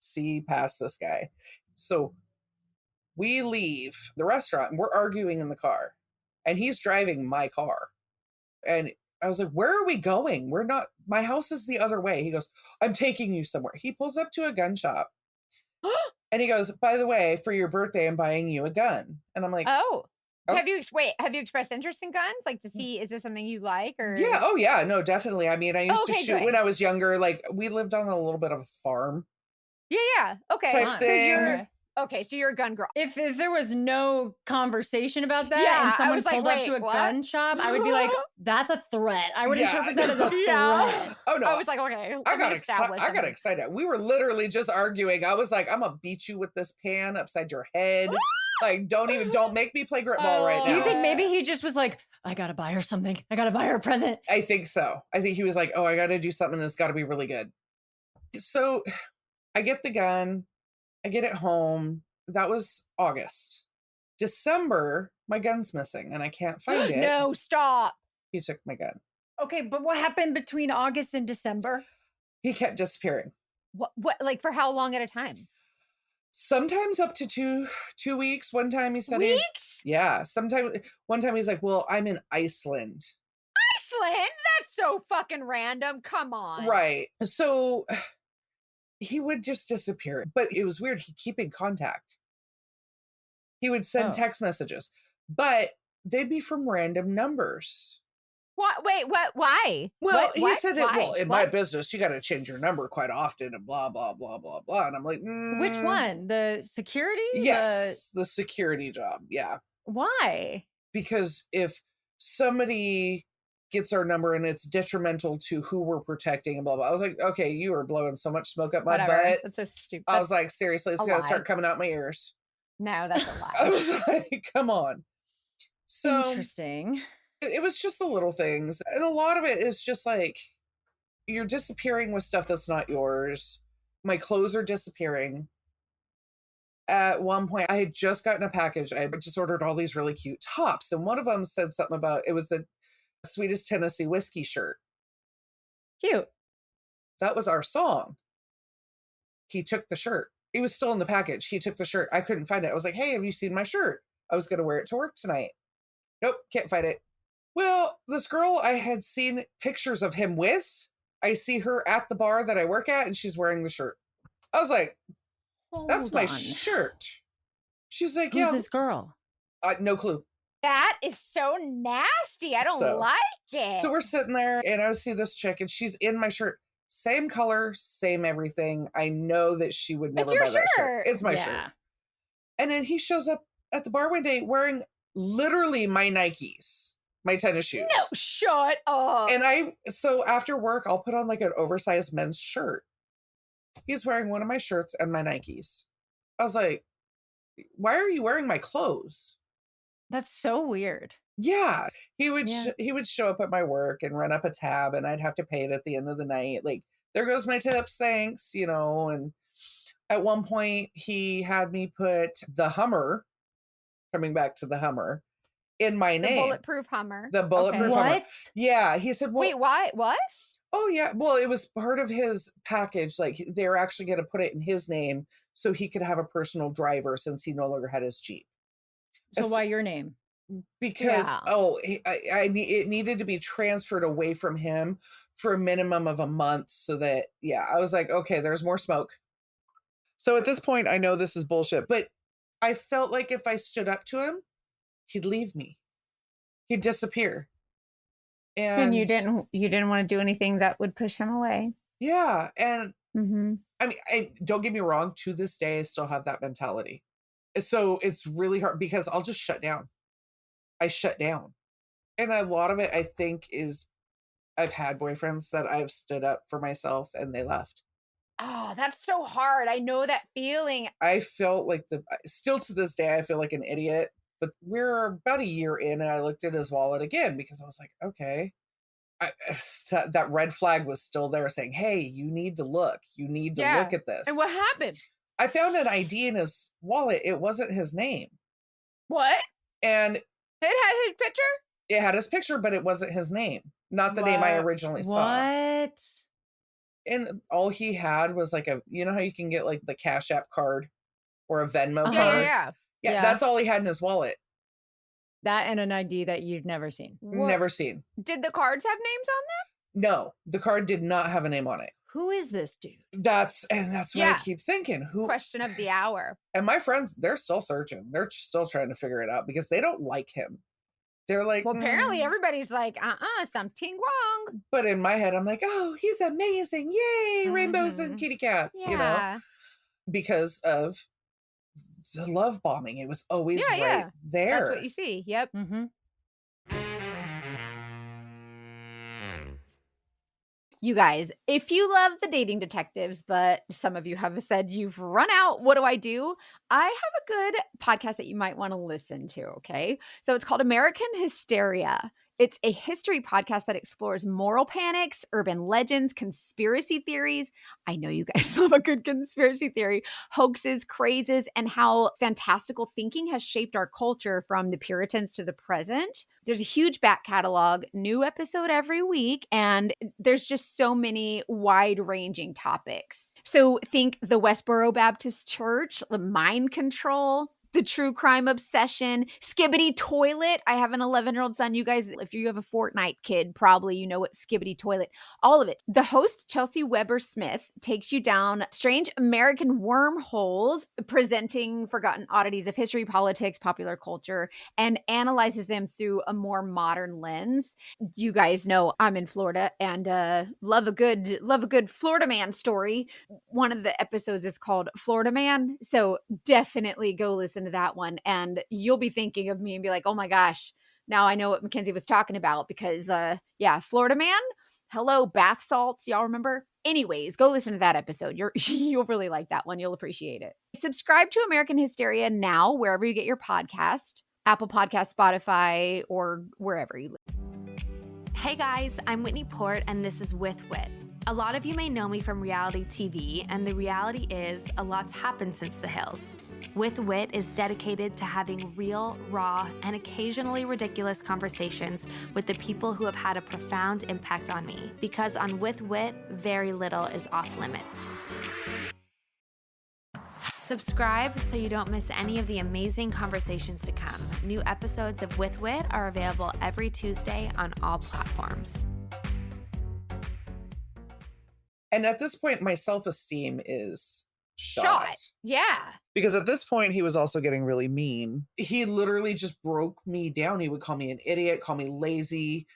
see past this guy. So we leave the restaurant and we're arguing in the car and he's driving my car. And I was like, where are we going? We're not, my house is the other way. He goes, I'm taking you somewhere. He pulls up to a gun shop and he goes, by the way, for your birthday, I'm buying you a gun. And I'm like,
Oh.
Oh.
Have you expressed interest in guns? Like to see, is this something you like or?
yeah. Oh yeah, no, definitely. I mean, I used to
Okay,
shoot
good.
when I was younger. Like we lived on a little bit of a farm
Yeah. Okay.
type
So
thing.
you're a gun girl.
If there was no conversation about that
Yeah,
and
I
someone
was like,
pulled up
wait,
to a
what?
gun shop, I would be like, that's a threat. I would
Yeah,
interpret that as a
Yeah.
threat.
Oh no,
I was like, okay.
I
let me
got
establish
I got
something.
excited. We were literally just arguing. I was like, I'm gonna beat you with this pan upside your head. Like, don't make me play grit ball right now.
Do you think maybe he just was like, I gotta buy her something. I gotta buy her a present.
I think so. I think he was like, oh, I gotta do something that's gotta be really good. So I get the gun, I get it home. That was August. December, my gun's missing and I can't find it.
No, stop.
He took my gun.
Okay, but what happened between August and December?
He kept disappearing.
What like for how long at a time?
Sometimes up to two weeks. One time he said
Weeks?
yeah. One time he's like, well, I'm in Iceland.
Iceland? That's so fucking random. Come on.
Right. So he would just disappear. But it was weird. He'd keep in contact. He would send text messages, but they'd be from random numbers.
What? Wait, what? Why?
Well,
What?
he
What?
said,
Why?
well, in
What?
my business, you got to change your number quite often and blah, blah, blah, blah, blah. And I'm like,
Which one? The security?
Yes, the security job. Yeah.
Why?
Because if somebody gets our number and it's detrimental to who we're protecting and blah, blah. I was like, okay, you are blowing so much smoke up my
Whatever.
butt.
That's so stupid.
I was like, seriously, it's
a
going to
lie.
start coming out my ears.
No, that's a
I
lie.
was like, come on. So
Interesting.
it was just the little things. And a lot of it is just like, you're disappearing with stuff that's not yours. My clothes are disappearing. At one point, I had just gotten a package. I had just ordered all these really cute tops. And one of them said something about, it was the Sweetest Tennessee Whiskey shirt.
Cute.
That was our song. He took the shirt. It was still in the package. He took the shirt. I couldn't find it. I was like, hey, have you seen my shirt? I was going to wear it to work tonight. Nope, can't find it. Well, this girl I had seen pictures of him with, I see her at the bar that I work at and she's wearing the shirt. I was like, that's my shirt. She's like,
Who's
yeah.
this girl?
No clue.
That is so nasty. I don't
So-
like it.
So we're sitting there and I see this chick and she's in my shirt. Same color, same everything. I know that she would never
your
buy that shirt.
shirt.
It's my
Yeah.
shirt. And then he shows up at the bar one day wearing literally my Nikes, my tennis shoes.
No, shut up.
And so after work, I'll put on like an oversized men's shirt. He's wearing one of my shirts and my Nikes. I was like, why are you wearing my clothes?
That's so weird.
Yeah. He would
Yeah.
he would show up at my work and run up a tab, and I'd have to pay it at the end of the night. Like, there goes my tips, thanks, and at one point he had me put the Hummer, coming back to the Hummer, in my
The
name.
bulletproof Hummer.
The bulletproof
Okay.
Hummer.
What?
Yeah. He said, well,
Wait, why? What?
oh yeah. Well, it was part of his package. Like, they were actually going to put it in his name so he could have a personal driver since he no longer had his Jeep.
So why your name?
Because
Yeah.
it needed to be transferred away from him for a minimum of a month, so that I was like, okay, there's more smoke. So at this point, I know this is bullshit, but I felt like if I stood up to him, he'd leave me. He'd disappear.
And you didn't want to do anything that would push him away.
Yeah. And
Mm-hmm.
I mean, don't get me wrong, to this day, I still have that mentality. So it's really hard because I'll just shut down. I shut down. And a lot of it, I think, is I've had boyfriends that I've stood up for myself and they left.
Oh, that's so hard. I know that feeling.
I felt like still to this day, I feel like an idiot. But we're about a year in, and I looked at his wallet again because I was like, okay. That red flag was still there saying, hey, you need to look. You need to look at this.
And what happened?
I found an ID in his wallet. It wasn't his name.
What?
And
It had his picture?
it had his picture, but it wasn't his name. Not the name I originally saw.
What?
And all he had was like you know how you can get like the Cash App card or a Venmo card?
Yeah.
Yeah.
That's all he had in his wallet.
That and an ID that you've never seen.
Never seen.
Did the cards have names on them?
No, the card did not have a name on it.
Who is this dude?
That's what I keep thinking. Who?
Question of the hour.
And my friends, they're still searching. They're still trying to figure it out because they don't like him. They're like,
Well, apparently everybody's like, something wrong.
But in my head, I'm like, oh, he's amazing. Yay, rainbows and kitty cats, because of the love bombing. It was always right there.
That's what you see. Yep.
Mm-hmm.
You guys, if you love the dating detectives, but some of you have said you've run out, what do? I have a good podcast that you might want to listen to, okay? So it's called American Hysteria. It's a history podcast that explores moral panics, urban legends, conspiracy theories. I know you guys love a good conspiracy theory, hoaxes, crazes, and how fantastical thinking has shaped our culture from the Puritans to the present. There's a huge back catalog, new episode every week, and there's just so many wide-ranging topics. So think the Westboro Baptist Church, the mind control, the true crime obsession, Skibbity Toilet. I have an 11-year-old son. You guys, if you have a Fortnite kid, probably you know what Skibbity Toilet, all of it. The host, Chelsea Weber Smith, takes you down strange American wormholes, presenting forgotten oddities of history, politics, popular culture, and analyzes them through a more modern lens. You guys know I'm in Florida and love a good Florida man story. One of the episodes is called Florida Man. So definitely go listen to that one, and you'll be thinking of me and be like, oh my gosh, now I know what Mackenzie was talking about because Florida Man, hello, bath salts, y'all remember? Anyways, go listen to that episode. You'll really like that one. You'll appreciate it. Subscribe to American Hysteria now, wherever you get your podcast, Apple Podcast, Spotify, or wherever you live.
Hey guys, I'm Whitney Port, and this is With Wit. A lot of you may know me from reality TV, and the reality is a lot's happened since The Hills. With Wit is dedicated to having real, raw, and occasionally ridiculous conversations with the people who have had a profound impact on me. Because on With Wit, very little is off limits. Subscribe so you don't miss any of the amazing conversations to come. New episodes of With Wit are available every Tuesday on all platforms.
And at this point, my self-esteem is shot.
Yeah.
Because at this point, he was also getting really mean. He literally just broke me down. He would call me an idiot, call me lazy.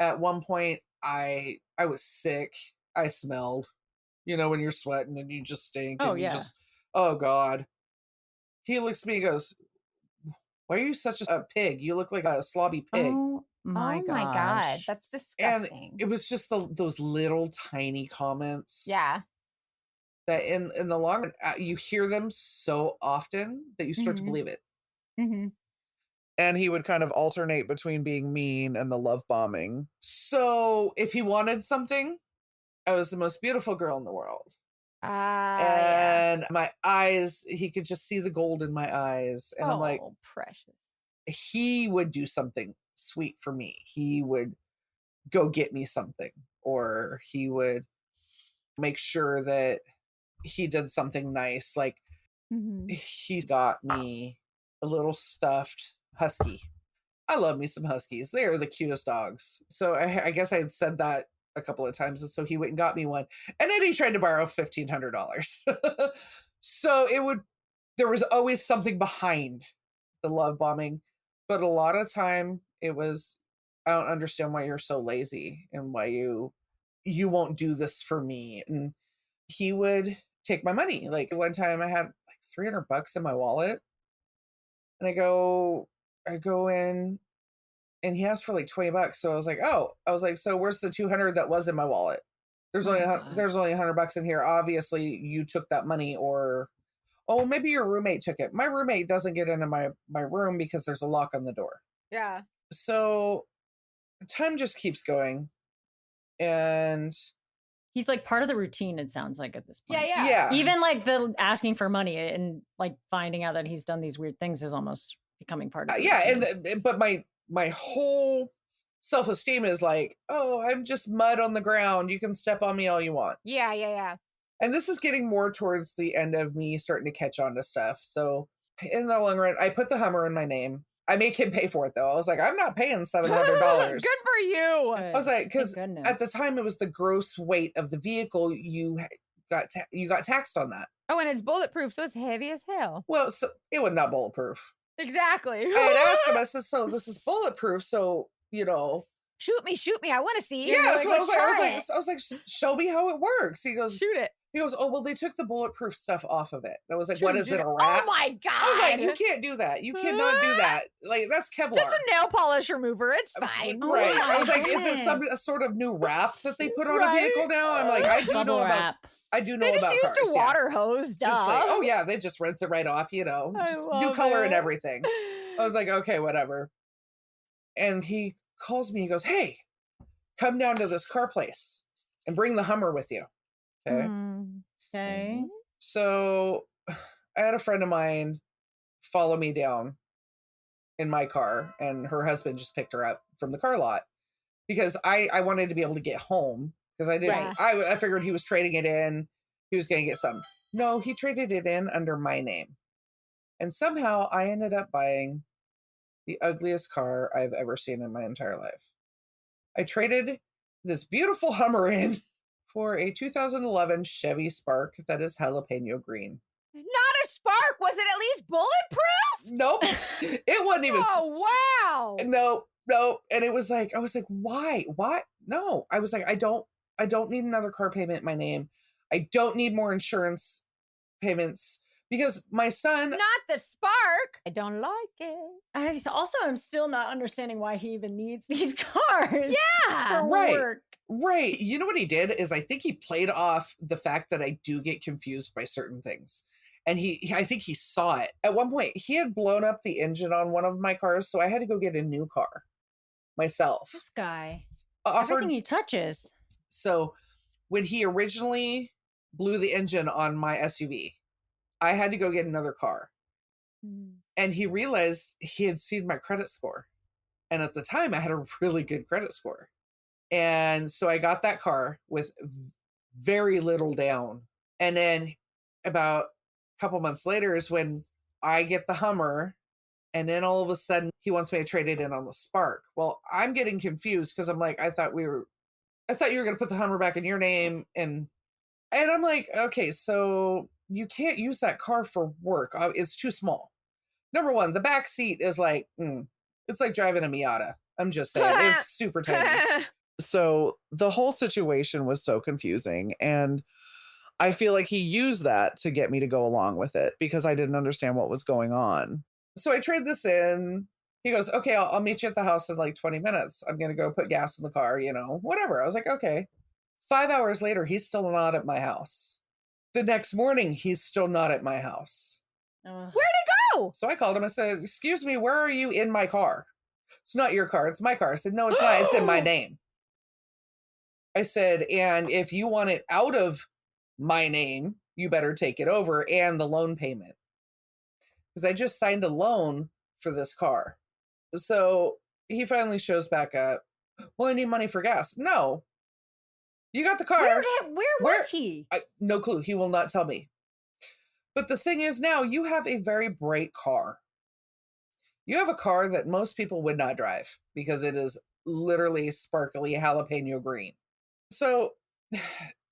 At one point, I was sick. I smelled. You know, when you're sweating and you just stink.
Oh,
and you
yeah.
oh, God. he looks at me and goes, why are you such a pig? You look like a slobby pig.
Oh my
Oh my God.
gosh.
That's
And
disgusting.
it was just those little tiny comments.
Yeah.
That in the long run, you hear them so often that you start to
Mhm.
believe it.
Mm-hmm.
And he would kind of alternate between being mean and the love bombing.
So if he wanted something, I was the most beautiful girl in the world.
Yeah.
And my eyes, he could just see the gold in my eyes. And I'm like,
Oh, precious.
he would do something sweet for me. He would go get me something, or he would make sure that he did something nice. Like
Mhm.
he got me a little stuffed husky. I love me some huskies. They are the cutest dogs. So I guess I had said that a couple of times. And so he went and got me one. And then he tried to borrow $1,500. So there was always something behind the love bombing. But a lot of time it was, I don't understand why you're so lazy and why you won't do this for me. And he would take my money. Like one time I had like $300 in my wallet. And I go in and he asked for like $20. So I was like, so where's the 200 that was in my wallet? There's only $100 in here. Obviously you took that money, or, oh, maybe your roommate took it. My roommate doesn't get into my room because there's a lock on the door.
Yeah.
So time just keeps going. And
He's like part of the routine, it sounds like, at this point.
Yeah.
yeah.
Even like the asking for money and like finding out that he's done these weird things is almost becoming part of the routine.
But my whole self-esteem is like, oh, I'm just mud on the ground. You can step on me all you want.
Yeah.
And this is getting more towards the end of me starting to catch on to stuff. So in the long run, I put the Hummer in my name. I make him pay for it though. I was like, I'm not paying $700.
Good for you.
Good.
I was like, because
Thank
at the
goodness.
time it was the gross weight of the vehicle. You got taxed on that.
Oh, and it's bulletproof, so it's heavy as hell.
Well, so it was not bulletproof.
Exactly.
I had asked him, I said, so this is bulletproof. So,
Shoot me. I want to see.
yeah, that's what I was like.
"Let's
I was like, show me how it works. He
try
goes,
it." Shoot it.
oh, well, they took the bulletproof stuff off of it. I was like,
Shoot
what
it,
is
shoot
it,
it.
a wrap?
Oh my God.
I was like, you can't do that. You cannot do that. Like, that's Kevlar.
Just a nail polish remover. It's
I was
fine.
Oh
right.
my
I was like, is
goodness.
it a sort of new wrap that they put on a
Right.
vehicle now? I'm like, I do
Bubble
know about
wrap.
I do know
They just
about
used
cars.
a water hose,
It's
duh.
like, oh yeah, they just rinse it right off,
I
just new
love
color and
it.
everything. I was like, okay, whatever. And he calls me, he goes, hey, come down to this car place and bring the Hummer with you. Okay.
Mm.
Okay.
So I had a friend of mine follow me down in my car, and her husband just picked her up from the car lot because I wanted to be able to get home because I didn't,
Right.
I figured he was trading it in. He was going to get some. No, he traded it in under my name. And somehow I ended up buying the ugliest car I've ever seen in my entire life. I traded this beautiful Hummer in for a 2011 Chevy Spark that is jalapeno green.
Not a spark. Was it at least bulletproof?
Nope. It wasn't even.
Oh, wow.
No. And it was like, I was like, why? What? No. I was like, I don't need another car payment in my name. I don't need more insurance payments because my son.
Not the spark. I don't like it.
I also am still not understanding why he even needs these cars.
Yeah.
For
Right.
work.
Right. You know what he did is I think he played off the fact that I do get confused by certain things. And I think he saw it. At one point, he had blown up the engine on one of my cars, so I had to go get a new car myself.
This guy.
Offered,
Everything he touches.
so when he originally blew the engine on my SUV, I had to go get another car. And he realized he had seen my credit score. And at the time, I had a really good credit score. And so I got that car with very little down. And then about a couple months later is when I get the Hummer. And then all of a sudden he wants me to trade it in on the Spark. Well, I'm getting confused because I'm like, I thought you were going to put the Hummer back in your name. And I'm like, okay, so you can't use that car for work. It's too small. Number one, the back seat is like, it's like driving a Miata. I'm just saying, it's super tiny.
So the whole situation was so confusing. And
I feel like he used that to get me to go along with it because I didn't understand what was going on. So I trade this in. He goes, okay, I'll meet you at the house in like 20 minutes. I'm going to go put gas in the car, whatever. I was like, okay. 5 hours later, he's still not at my house. The next morning, he's still not at my house.
Where'd he go?
So I called him. I said, excuse me, where are you in my car? It's not your car. It's my car. I said, no, it's not. It's in my name. I said, and if you want it out of my name, you better take it over and the loan payment. Because I just signed a loan for this car. So he finally shows back up. Well, I need money for gas. No. You got the car.
Where was he?
No clue. He will not tell me. But the thing is now you have a very bright car. You have a car that most people would not drive because it is literally sparkly jalapeno green. So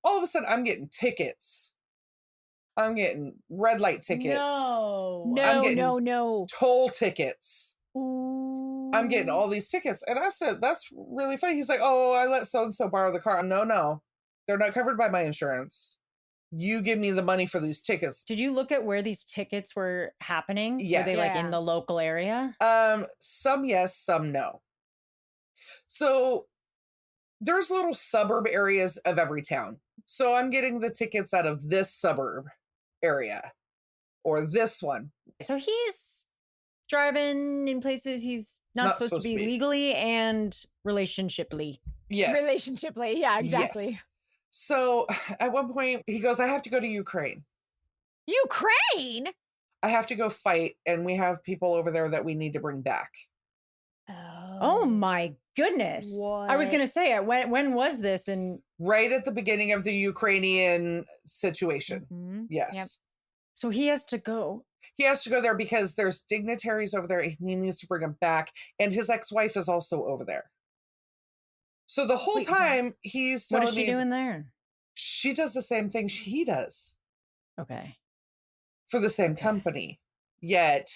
all of a sudden I'm getting tickets. I'm getting red light tickets.
No.
Toll tickets.
Ooh.
I'm getting all these tickets. And I said, that's really funny. He's like, oh, I let so-and-so borrow the car. No. They're not covered by my insurance. You give me the money for these tickets.
Did you look at where these tickets were happening?
Yes.
Were they like in the local area?
Some yes, some no. So there's little suburb areas of every town. So I'm getting the tickets out of this suburb area or this one.
So he's driving in places he's not supposed to be legally and relationshiply.
Yes.
Relationshiply. Yeah, exactly.
Yes. So at one point he goes, I have to go to Ukraine.
Ukraine?
I have to go fight. And we have people over there that we need to bring back.
Oh my goodness.
What?
I was going to say, when was this? And
right at the beginning of the Ukrainian situation.
Mm-hmm.
Yes.
Yep. So he has to go.
He has to go there because there's dignitaries over there. And he needs to bring them back. And his ex-wife is also over there. So the whole time he's telling me.
What is she doing there?
She does the same thing he does.
Okay.
For the same company. Yet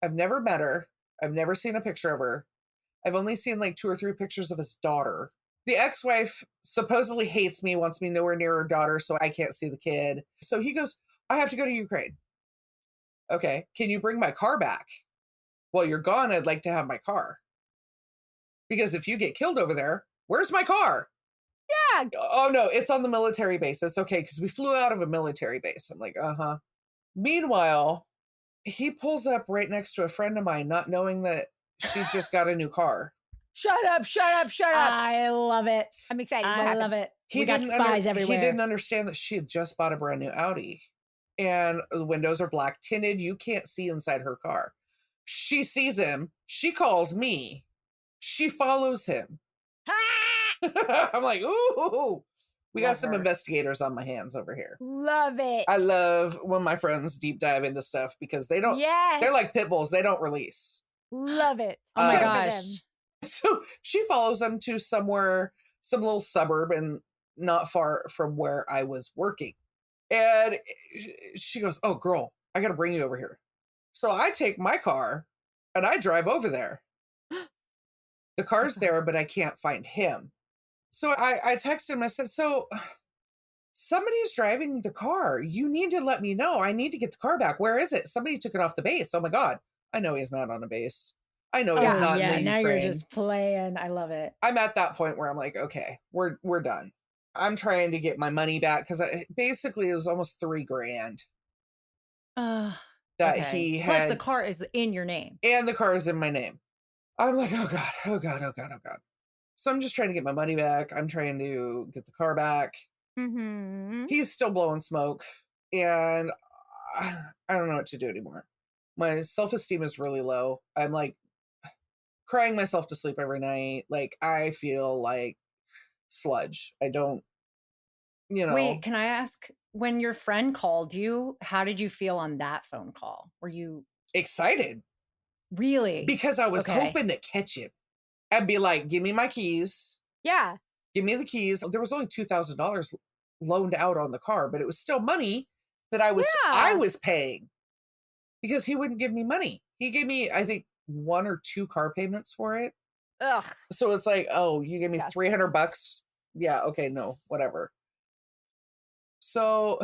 I've never met her. I've never seen a picture of her. I've only seen like 2 or 3 pictures of his daughter. The ex-wife supposedly hates me, wants me nowhere near her daughter, so I can't see the kid. So he goes, I have to go to Ukraine. Okay, can you bring my car back? While you're gone, I'd like to have my car. Because if you get killed over there, where's my car?
Yeah.
Oh, no, it's on the military base. It's okay, because we flew out of a military base. I'm like, uh-huh. Meanwhile, he pulls up right next to a friend of mine, not knowing that she just got a new car.
Shut up.
I love it.
I'm excited.
I love it. We got spies everywhere.
He didn't understand that she had just bought a brand new Audi. And the windows are black tinted. You can't see inside her car. She sees him. She calls me. She follows him. I'm like, ooh. We got some investigators on my hands over here.
Love it.
I love when my friends deep dive into stuff because they don't.
Yes.
They're like pit bulls. They don't release.
Love it.
Oh my gosh.
So she follows them to some little suburb and not far from where I was working. And she goes, oh, girl, I got to bring you over here. So I take my car and I drive over there. The car's there, but I can't find him. So I texted him. I said, so somebody's driving the car. You need to let me know. I need to get the car back. Where is it? Somebody took it off the base. Oh my God. I know he's not on a base. I know he's not in the
now
Ukraine.
You're just playing. I love it.
I'm at that point where I'm like, okay, we're done. I'm trying to get my money back because basically it was almost $3,000 that he had.
Plus the car is in your name.
And the car is in my name. I'm like, oh God. So I'm just trying to get my money back. I'm trying to get the car back.
Mm-hmm.
He's still blowing smoke. And I don't know what to do anymore. My self-esteem is really low. I'm like crying myself to sleep every night. Like I feel like sludge. I don't,
Wait, can I ask, when your friend called you, how did you feel on that phone call? Were you
excited?
Really?
Because I was hoping to catch him. I'd be like, give me my keys.
Yeah.
Give me the keys. There was only $2,000 loaned out on the car, but it was still money that I was paying because he wouldn't give me money. He gave me, I think, 1 or 2 car payments for it.
Ugh.
So it's like, oh, you gave me $300. Yeah. Okay. No, whatever. So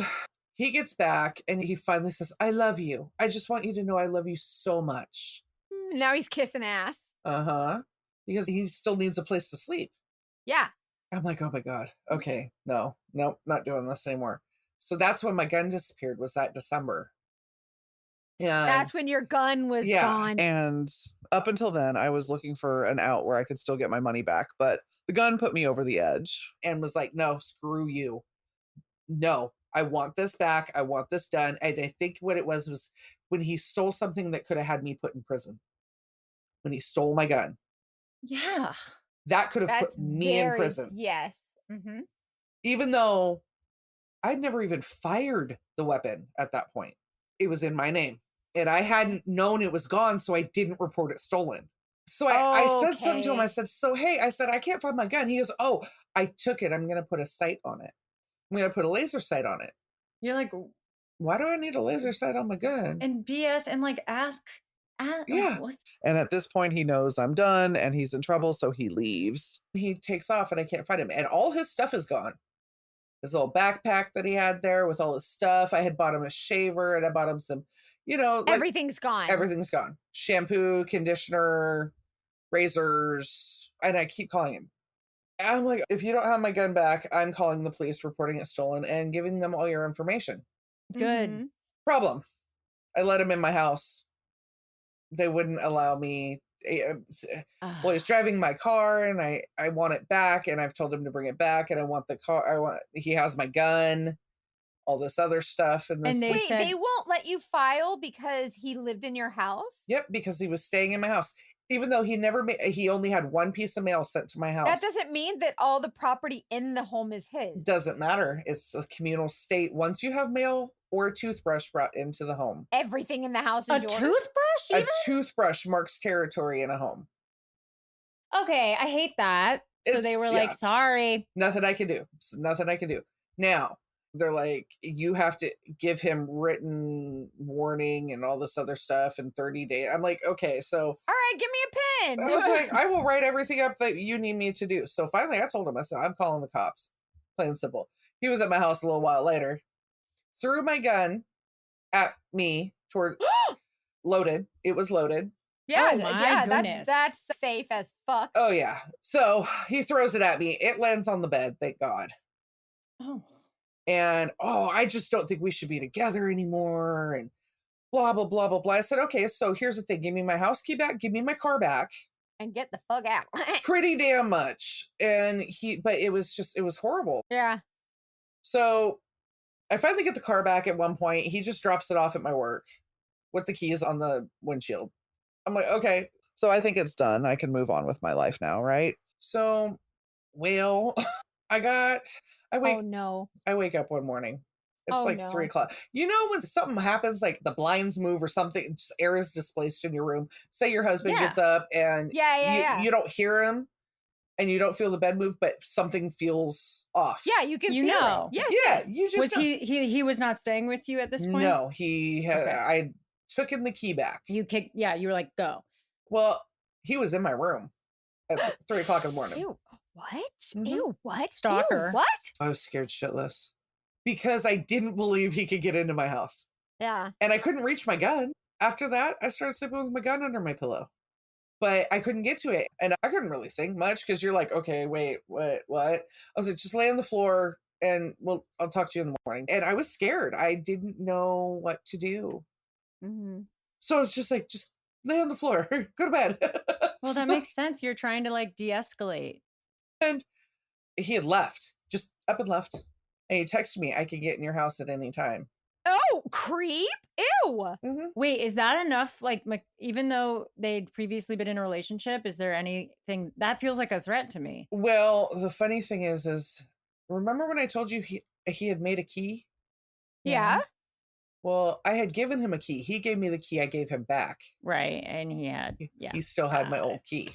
he gets back and he finally says, I love you. I just want you to know I love you so much.
Now he's kissing ass.
Uh-huh. Because he still needs a place to sleep.
Yeah.
I'm like, oh my God. Okay. No, nope, not doing this anymore. So that's when my gun disappeared, was that December. And
That's when your gun was gone.
And up until then, I was looking for an out where I could still get my money back. But the gun put me over the edge and was like, no, screw you. No, I want this back. I want this done. And I think what it was when he stole something that could have had me put in prison. When he stole my gun.
Yeah.
That could have put me in prison.
Yes. Mm-hmm.
Even though I'd never even fired the weapon at that point. It was in my name. And I hadn't known it was gone, so I didn't report it stolen. So I said something to him. I said, so, hey, I said, I can't find my gun. He goes, oh, I took it. I'm going to put a sight on it. I'm going to put a laser sight on it.
You're like,
why do I need a laser sight on my gun?
And BS and like ask
yeah. And at this point, he knows I'm done and he's in trouble, so he leaves. He takes off and I can't find him. And all his stuff is gone. His little backpack that he had there with all his stuff. I had bought him a shaver and I bought him some, like,
everything's gone.
Everything's gone. Shampoo, conditioner, razors. And I keep calling him. I'm like, if you don't have my gun back, I'm calling the police, reporting it stolen, and giving them all your information.
Good.
Mm-hmm.
Problem. I let him in my house. They wouldn't allow me. Well, he's driving my car and I want it back, and I've told him to bring it back, and I want the car. He has my gun, all this other stuff. And
they won't let you file because he lived in your house?
Yep, because he was staying in my house. Even though he only had one piece of mail sent to my house.
That doesn't mean that all the property in the home is his.
Doesn't matter. It's a communal state. Once you have mail or a toothbrush brought into the home.
Everything in the house is yours?
A toothbrush? Even?
A toothbrush marks territory in a home.
Okay, I hate that. So they were like, sorry.
Nothing I can do. Nothing I can do. Now, they're like, you have to give him written warning and all this other stuff in 30 days. I'm like, okay, so.
All right, give me a pen.
I was like, I will write everything up that you need me to do. So finally I told him, I said, I'm calling the cops. Plain and simple. He was at my house a little while later, threw my gun at me loaded. It was loaded.
Yeah,
oh my goodness.
That's safe as fuck.
Oh yeah. So he throws it at me. It lands on the bed, thank God.
Oh.
And, I just don't think we should be together anymore. And blah, blah, blah, blah, blah. I said, okay, so here's the thing. Give me my house key back. Give me my car back.
And get the fuck out.
Pretty damn much. And but it was horrible.
Yeah.
So I finally get the car back at one point. He just drops it off at my work with the keys on the windshield. I'm like, okay. So I think it's done. I can move on with my life now, right? So, well, I wake up one morning. It's 3 o'clock. You know, when something happens, like the blinds move or something, just air is displaced in your room. Say your husband gets up and you don't hear him and you don't feel the bed move, but something feels off.
Yeah, you can feel it. Yes.
Yeah, you just
he was not staying with you at this point?
No, he had. Okay. I took him the key back.
You were like, go.
Well, he was in my room at 3 o'clock in the morning.
Ew. What?
Mm-hmm.
Ew, what?
Stalker.
Ew, what?
I was scared shitless because I didn't believe he could get into my house.
Yeah.
And I couldn't reach my gun. After that, I started sleeping with my gun under my pillow. But I couldn't get to it. And I couldn't really think much because you're like, okay, wait, what? I was like, just lay on the floor and I'll talk to you in the morning. And I was scared. I didn't know what to do.
Mm-hmm.
So I was just like, just lay on the floor, go to bed.
Well, that makes sense. You're trying to like de-escalate.
And he had left, just up and left. And he texted me, I can get in your house at any time.
Oh, creep. Ew.
Mm-hmm.
Wait, is that enough? Like, even though they'd previously been in a relationship, is there anything that feels like a threat to me?
Well, the funny thing is remember when I told you he had made a key?
Yeah.
Well, I had given him a key. He gave me the key. I gave him back.
Right. And
he still had my old key.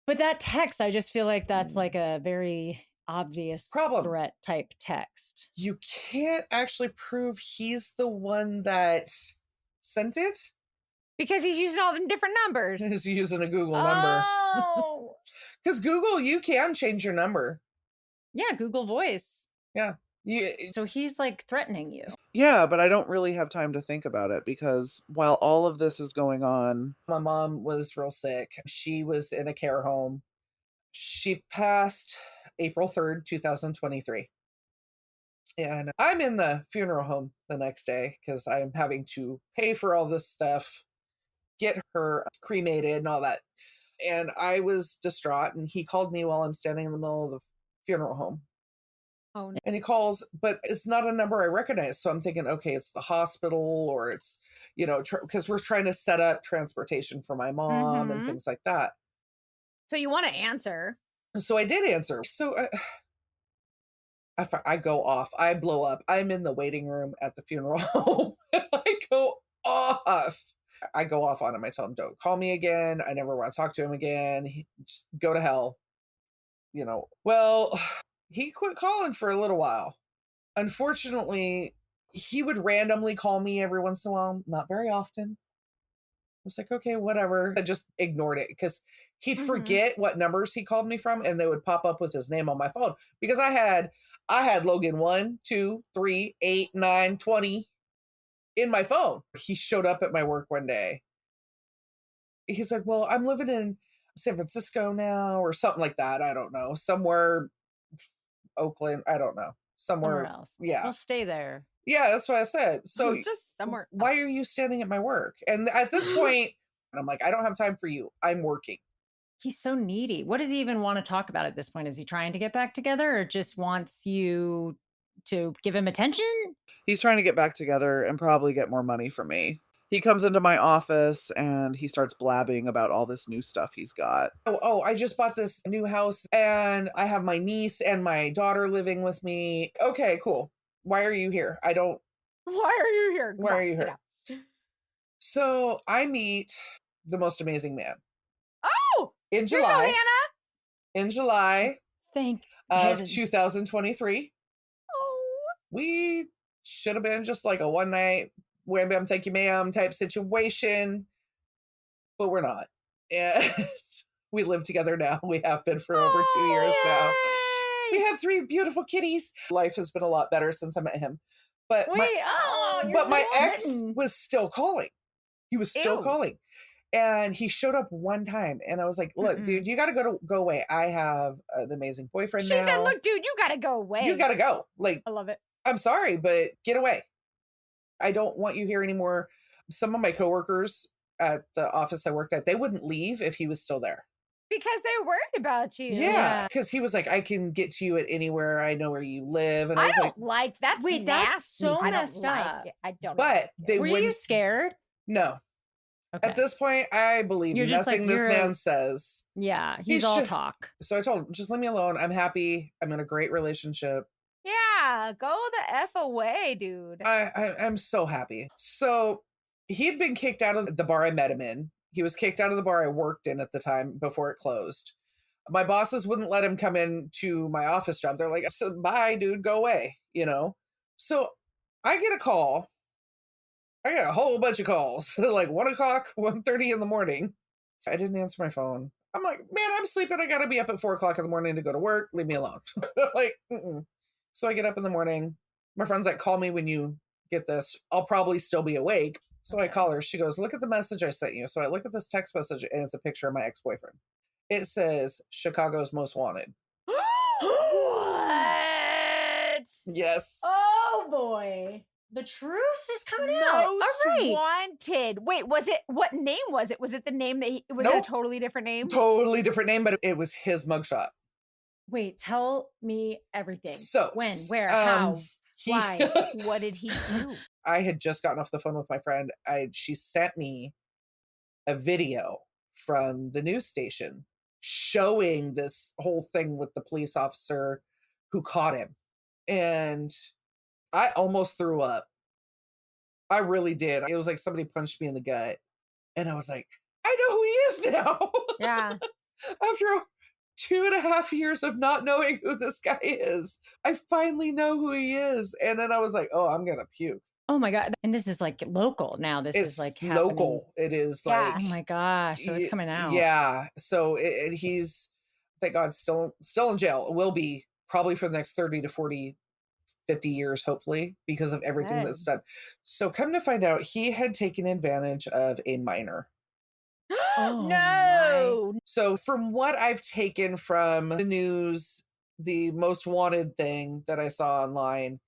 But that text, I just feel like that's like a very obvious threat type text.
You can't actually prove he's the one that sent it.
Because he's using all them different numbers.
He's using a Google number.
Oh.
Because Google, you can change your number.
Yeah, Google Voice.
Yeah.
So he's like threatening you.
Yeah, but I don't really have time to think about it because while all of this is going on, my mom was real sick. She was in a care home. She passed April 3rd, 2023. And I'm in the funeral home the next day because I'm having to pay for all this stuff, get her cremated and all that. And I was distraught, and he called me while I'm standing in the middle of the funeral home.
Oh, no.
And he calls, but it's not a number I recognize. So I'm thinking, okay, it's the hospital, or it's, because we're trying to set up transportation for my mom and things like that.
So you want to answer.
So I did answer. So I go off. I blow up. I'm in the waiting room at the funeral home. I go off. I go off on him. I tell him, don't call me again. I never want to talk to him again. Just go to hell. Well, he quit calling for a little while. Unfortunately, he would randomly call me every once in a while, not very often. I was like, okay, whatever. I just ignored it because he'd forget what numbers he called me from, and they would pop up with his name on my phone because I had Logan 1, 2, 3, 8, 9, 20 in my phone. He showed up at my work one day. He's like, well, I'm living in San Francisco now, or something like that. I don't know. Somewhere, Oakland. I don't know. Somewhere
else.
Yeah.
We'll stay there.
Yeah, that's what I said. So
just somewhere.
Why are you standing at my work? And at this point, I'm like, I don't have time for you. I'm working.
He's so needy. What does he even want to talk about at this point? Is he trying to get back together, or just wants you to give him attention?
He's trying to get back together and probably get more money from me. He comes into my office and he starts blabbing about all this new stuff he's got. Oh, I just bought this new house and I have my niece and my daughter living with me. Okay, cool. Why are you here?
Why are you here?
Why are you here? So I meet the most amazing man.
Oh!
In July.
Hannah.
In July
Thank
of
heavens.
2023.
Oh.
We should have been just like a one night wham bam thank you ma'am type situation, but we're not. And we live together now. We have been for over 2 years now. We have 3 beautiful kitties. Life has been a lot better since I met him. But my ex was still calling. He was still calling. And he showed up one time and I was like, look, dude, you got to go away. I have an amazing boyfriend now.
She said, look, dude, you got to go away.
You got to go. Like,
I love it.
I'm sorry, but get away. I don't want you here anymore. Some of my coworkers at the office I worked at, they wouldn't leave if he was still there.
Because they're worried about you.
Yeah. Because he was like, I can get to you at anywhere. I know where you live. And I was
like that's
wait,
nasty.
that's so messed up.
I don't
but they
were you scared?
No.
Okay.
At this point, I believe nothing this man says.
Yeah, he's all talk.
So I told him, just leave me alone. I'm happy. I'm in a great relationship.
Yeah, go the F away, dude.
I'm so happy. So he had been kicked out of the bar I met him in. He was kicked out of the bar I worked in at the time before it closed. My bosses wouldn't let him come in to my office job. They're like, so bye, dude, go away, So I get a call. I got a whole bunch of calls, like 1 o'clock, 1:30 in the morning. I didn't answer my phone. I'm like, man, I'm sleeping. I got to be up at 4 o'clock in the morning to go to work. Leave me alone. Like, So I get up in the morning. My friend's like, call me when you get this. I'll probably still be awake. So I call her. She goes, look at the message I sent you. So I look at this text message and it's a picture of my ex-boyfriend. It says, Chicago's Most Wanted.
What?
Yes.
Oh, boy. The truth is coming out. All right.
Wanted. Wait, what name was it? Was it the name that it was a totally different name?
Totally different name, but it was his mugshot.
Wait, tell me everything.
So
when, where, how, why?
What did he do?
I had just gotten off the phone with my friend. She sent me a video from the news station showing this whole thing with the police officer who caught him. And I almost threw up. I really did. It was like somebody punched me in the gut. And I was like, I know who he is now.
Yeah.
After 2.5 years of not knowing who this guy is, I finally know who he is. And then I was like, oh, I'm going to puke.
Oh my God. And this is like local now. This is like happening.
Local. It is like.
Oh my gosh. So it's coming out.
Yeah. So he's, thank God, still in jail. Will be probably for the next 30 to 40 50 years, hopefully, because of everything
Good.
that's done. So come to find out, he had taken advantage of a minor.
Oh,
No.
So from what I've taken from the news, the most wanted thing that I saw online,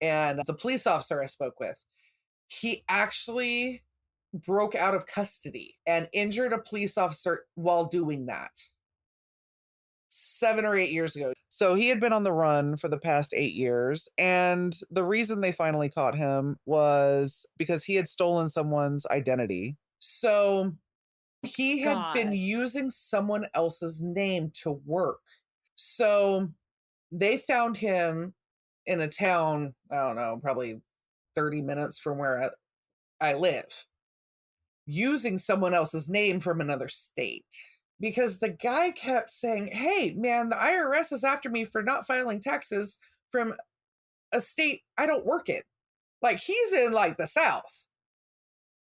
and the police officer I spoke with, he actually broke out of custody and injured a police officer while doing that 7 or 8 years ago. So he had been on the run for the past 8 years. And the reason they finally caught him was because he had stolen someone's identity. So he had been
God.
using someone else's name to work. So they found him in a town, I don't know, probably 30 minutes from where I live, using someone else's name from another state. Because the guy kept saying, hey, man, the IRS is after me for not filing taxes from a state I don't work in. Like, he's in, like, the South.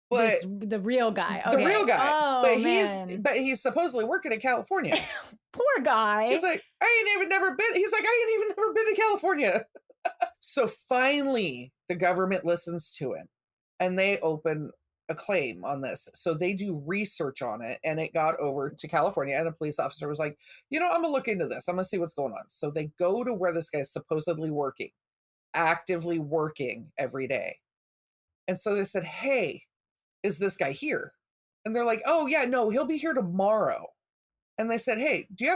But
The real guy.
the real guy.
Oh, man.
But he's supposedly working in California.
Poor guy.
He's like, I ain't even never been to California. So finally, the government listens to him and they open a claim on this. So they do research on it, and it got over to California, and a police officer was like, I'm gonna look into this. I'm gonna see what's going on. So they go to where this guy's supposedly working, actively working every day. And so they said, hey, is this guy here? And they're like, oh yeah, no, he'll be here tomorrow. And they said, hey, do you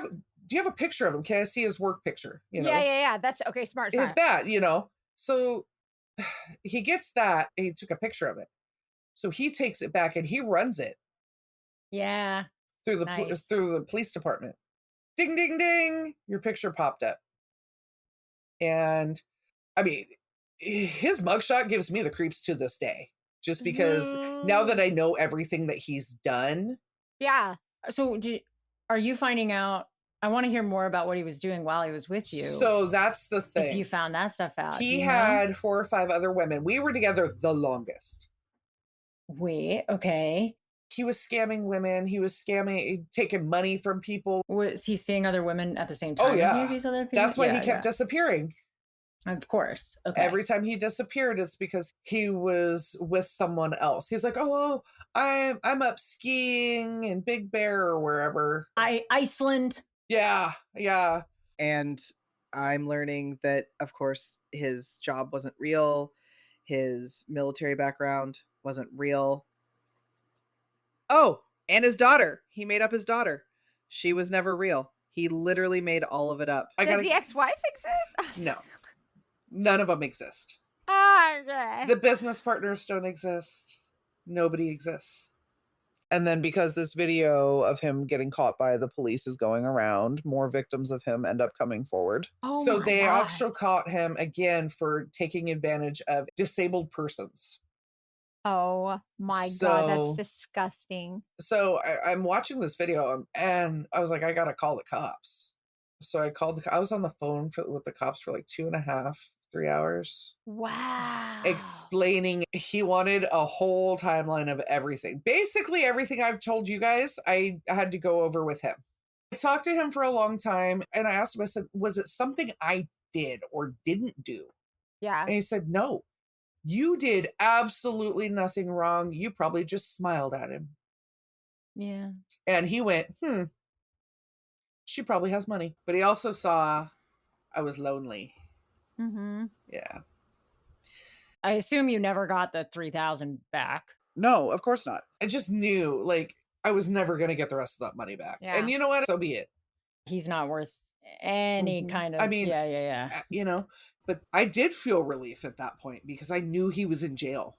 have a picture of him? Can I see his work picture?
Yeah. That's okay. Smart.
His bat, So he gets that, and he took a picture of it. So he takes it back and he runs it.
Yeah.
Through the
Nice.
through the police department. Ding, ding, ding. Your picture popped up. And I mean, his mugshot gives me the creeps to this day. Just because now that I know everything that he's done.
Yeah.
So are you finding out? I want to hear more about what he was doing while he was with you.
So that's the thing.
If you found that stuff out.
He had 4 or 5 other women. We were together the longest.
Wait, okay.
He was scamming women. He was taking money from people.
Was he seeing other women at the same time?
Oh, yeah.
As these other people?
That's why he kept disappearing.
Of course. Okay.
Every time he disappeared, it's because he was with someone else. He's like, oh, I'm up skiing in Big Bear or wherever.
Iceland.
Yeah.
And I'm learning that, of course, his job wasn't real. His military background wasn't real. Oh, and his daughter. He made up his daughter. She was never real. He literally made all of it up.
Does the ex-wife exist?
No. None of them exist.
Okay.
The business partners don't exist. Nobody exists. And then because this video of him getting caught by the police is going around, more victims of him end up coming forward.
Oh
so
my
they
God.
also caught him again for taking advantage of disabled persons.
Oh my God, that's
So-
disgusting.
So I'm watching this video and I was like, I gotta call the cops. So I was on the phone with the cops for like 2.5, 3 hours.
Wow.
Explaining he wanted a whole timeline of everything. Basically everything I've told you guys, I had to go over with him. I talked to him for a long time and I asked him, I said, was it something I did or didn't do?
Yeah.
And he said, no, you did absolutely nothing wrong. You probably just smiled at him.
Yeah.
And he went, she probably has money. But he also saw I was lonely.
Mm-hmm.
Yeah.
I assume you never got the 3,000 back.
No, of course not.
I just knew like I was never going to get the rest of that money back.
Yeah.
And you know what? So be it.
He's not worth any
Mhm.
kind of.
I mean,
yeah.
But I did feel relief at that point because I knew he was in jail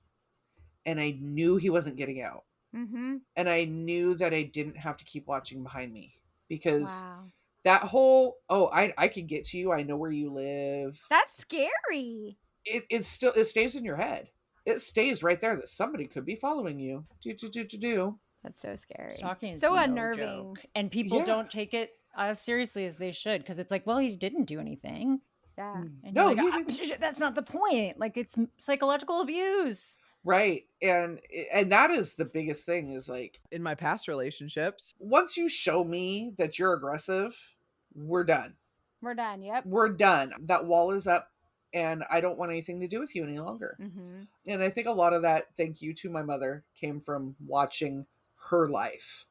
and I knew he wasn't getting out.
Mm-hmm.
And I knew that I didn't have to keep watching behind me because
Wow.
that whole, I can get to you. I know where you live.
That's scary.
It stays in your head. It stays right there that somebody could be following you. Do.
That's so scary.
Stalking is
So
no
unnerving.
joke. And people
Yeah.
don't take it as seriously as they should because it's like, well, he didn't do anything.
Yeah.
And
No,
you're like,
he
that's not the point. Like, it's psychological abuse.
Right. And that is the biggest thing is like,
In my past relationships,
once you show me that you're aggressive, we're done.
We're done. Yep.
We're done. That wall is up. and I don't want anything to do with you any longer.
Mm-hmm.
And I think a lot of that, thank you to my mother, came from watching her life.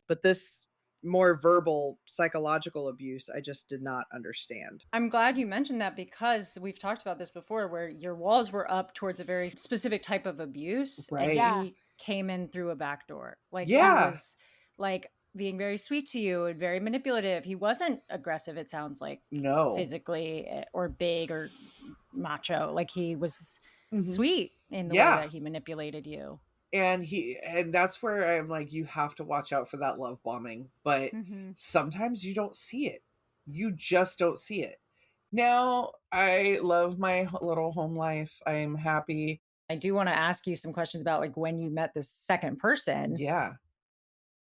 But this more verbal psychological abuse, I just did not understand.
I'm glad you mentioned that because we've talked about this before where your walls were up towards a very specific type of abuse.
Right.
And
Yeah.
he came in through a back door. Like
Yeah.
he was like being very sweet to you and very manipulative. He wasn't aggressive, it sounds like,
No.
physically or big or macho. Like he was
Mhm.
sweet in the
Yeah.
way that he manipulated you.
And that's where I'm like, you have to watch out for that love bombing. But
Mm-hmm.
sometimes you don't see it. You just don't see it. Now, I love my little home life. I'm happy.
I do want to ask you some questions about like when you met this second person.
Yeah.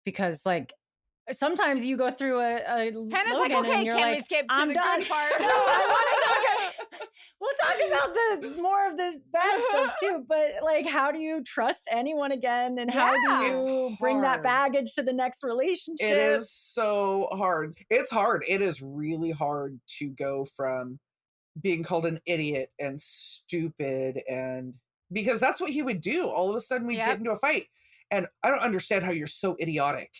Because like sometimes you go through a
Hannah's like,
Logan
okay,
and you're
can
like,
we skip to
I'm
the
done.
good part?
No, I want to talk. We'll talk about the more of this bad stuff too. But like, how do you trust anyone again? And how
Yeah.
do you
It's
bring that
hard.
baggage to the next relationship?
It is so hard. It's hard. It is really hard to go from being called an idiot and stupid, and because that's what he would do. All of a sudden we'd
Yep.
get into a fight, and I don't understand how you're so idiotic.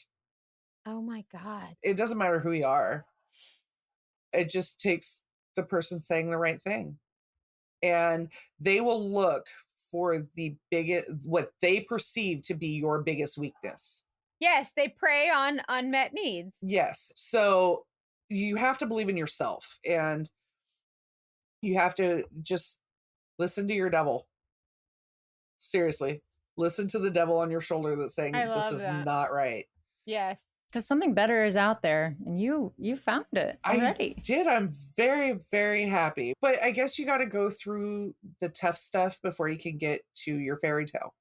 Oh my God.
It doesn't matter who you are. It just takes the person saying the right thing. And they will look for the biggest, what they perceive to be your biggest weakness.
Yes, they prey on unmet needs.
Yes. So you have to believe in yourself, and you have to just listen to your devil. Seriously, listen to the devil on your shoulder that's saying
I
this
love
is
that.
not right.
Yes.
Because something better is out there, and you found it already.
I did. I'm very, very happy. But I guess you got to go through the tough stuff before you can get to your fairy tale.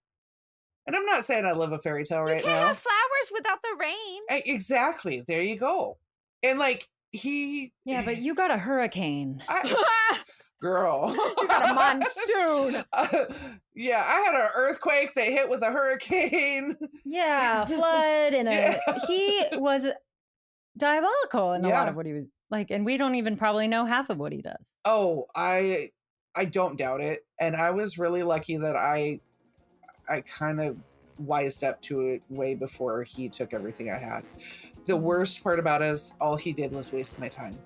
And I'm not saying I live a fairy tale right
you can't
now.
have flowers without the rain.
Exactly. There you go. And like
Yeah, but you got a hurricane.
Girl.
You got a monsoon.
Yeah, I had an earthquake that hit with a hurricane.
Yeah, flood and
Yeah.
he was diabolical in a lot
Yeah.
of what he was like, and we don't even probably know half of what he does.
Oh, I don't doubt it. And I was really lucky that I kind of wised up to it way before he took everything I had. The worst part about it is all he did was waste my time.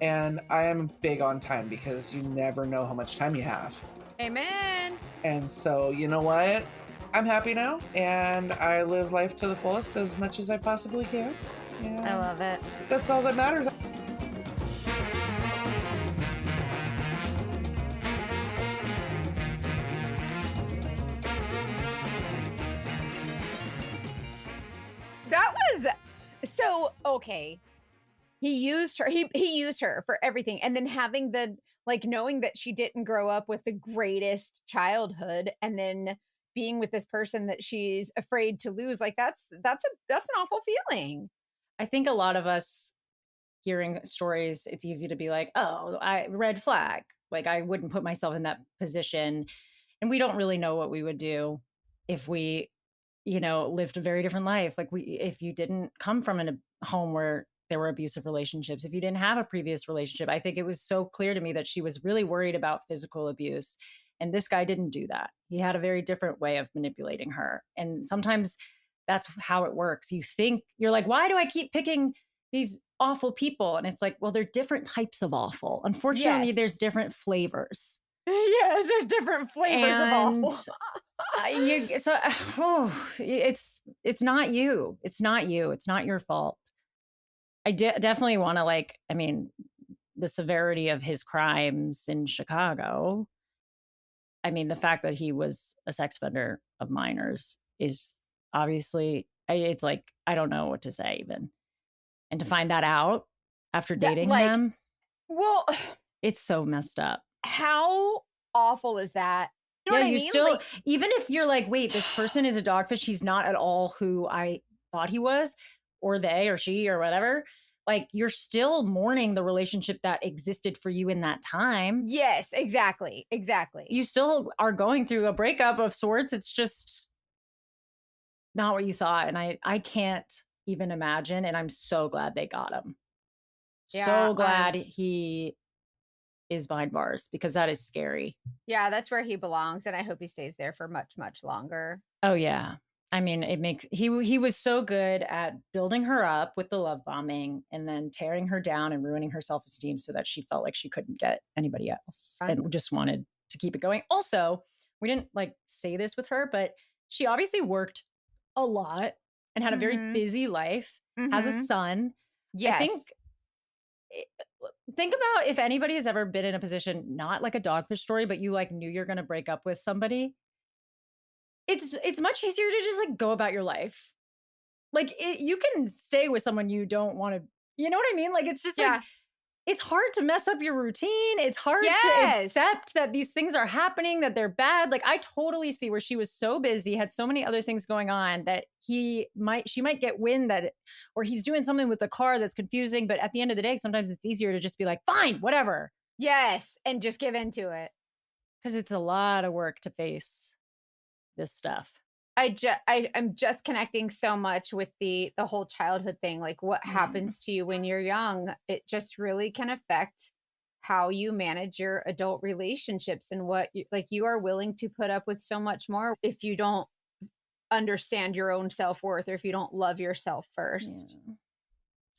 And I am big on time because you never know how much time you have.
Amen.
And so, you know what? I'm happy now, and I live life to the fullest as much as I possibly can. And
I love it.
that's all that matters.
That was so okay. He used her. He used her for everything, and then having the like knowing that she didn't grow up with the greatest childhood, and then being with this person that she's afraid to lose. Like that's an awful feeling.
I think a lot of us hearing stories, it's easy to be like, oh, red flag. Like I wouldn't put myself in that position. And we don't really know what we would do if we, lived a very different life. Like if you didn't come from a home where there were abusive relationships, if you didn't have a previous relationship. I think it was so clear to me that she was really worried about physical abuse. And this guy didn't do that. He had a very different way of manipulating her. And sometimes that's how it works. You're like, why do I keep picking these awful people? And it's like, well, they're different types of awful. Unfortunately,
Yes.
there's different flavors.
Yes, there's different flavors of awful.
It's not you. It's not you. It's not your fault. I definitely want to the severity of his crimes in Chicago. I mean, the fact that he was a sex offender of minors is obviously, it's like, I don't know what to say even. And to find that out after dating them,
Well,
it's so messed up.
how awful is that? You know what I mean?
Still, even if you're like, wait, this person is a dogfish, he's not at all who I thought he was, or they or she or whatever. Like, you're still mourning the relationship that existed for you in that time.
Yes, exactly.
You still are going through a breakup of sorts. It's just not what you thought. And I can't even imagine. And I'm so glad they got him.
Yeah,
So glad he is behind bars, because that is scary.
Yeah, that's where he belongs. And I hope he stays there for much, much longer.
Oh yeah. I mean, he was so good at building her up with the love bombing and then tearing her down and ruining her self-esteem so that she felt like she couldn't get anybody else and just wanted to keep it going. Also, we didn't like say this with her, but she obviously worked a lot and had a very busy life, has a son.
Yes.
I think about if anybody has ever been in a position, not like a dogfish story, but you like knew you're going to break up with somebody. It's much easier to just like go about your life. Like you can stay with someone you don't want to, you know what I mean? Like it's just like, it's hard to mess up your routine. It's hard to accept that these things are happening, that they're bad. Like I totally see where she was so busy, had so many other things going on that she might get wind that, or he's doing something with the car that's confusing. But at the end of the day, sometimes it's easier to just be like, fine, whatever.
Yes. And just give into it.
Because it's a lot of work to face this stuff.
I'm just connecting so much with the whole childhood thing. Like what happens to you when you're young, it just really can affect how you manage your adult relationships and what you are willing to put up with so much more if you don't understand your own self-worth or if you don't love yourself first.
Yeah.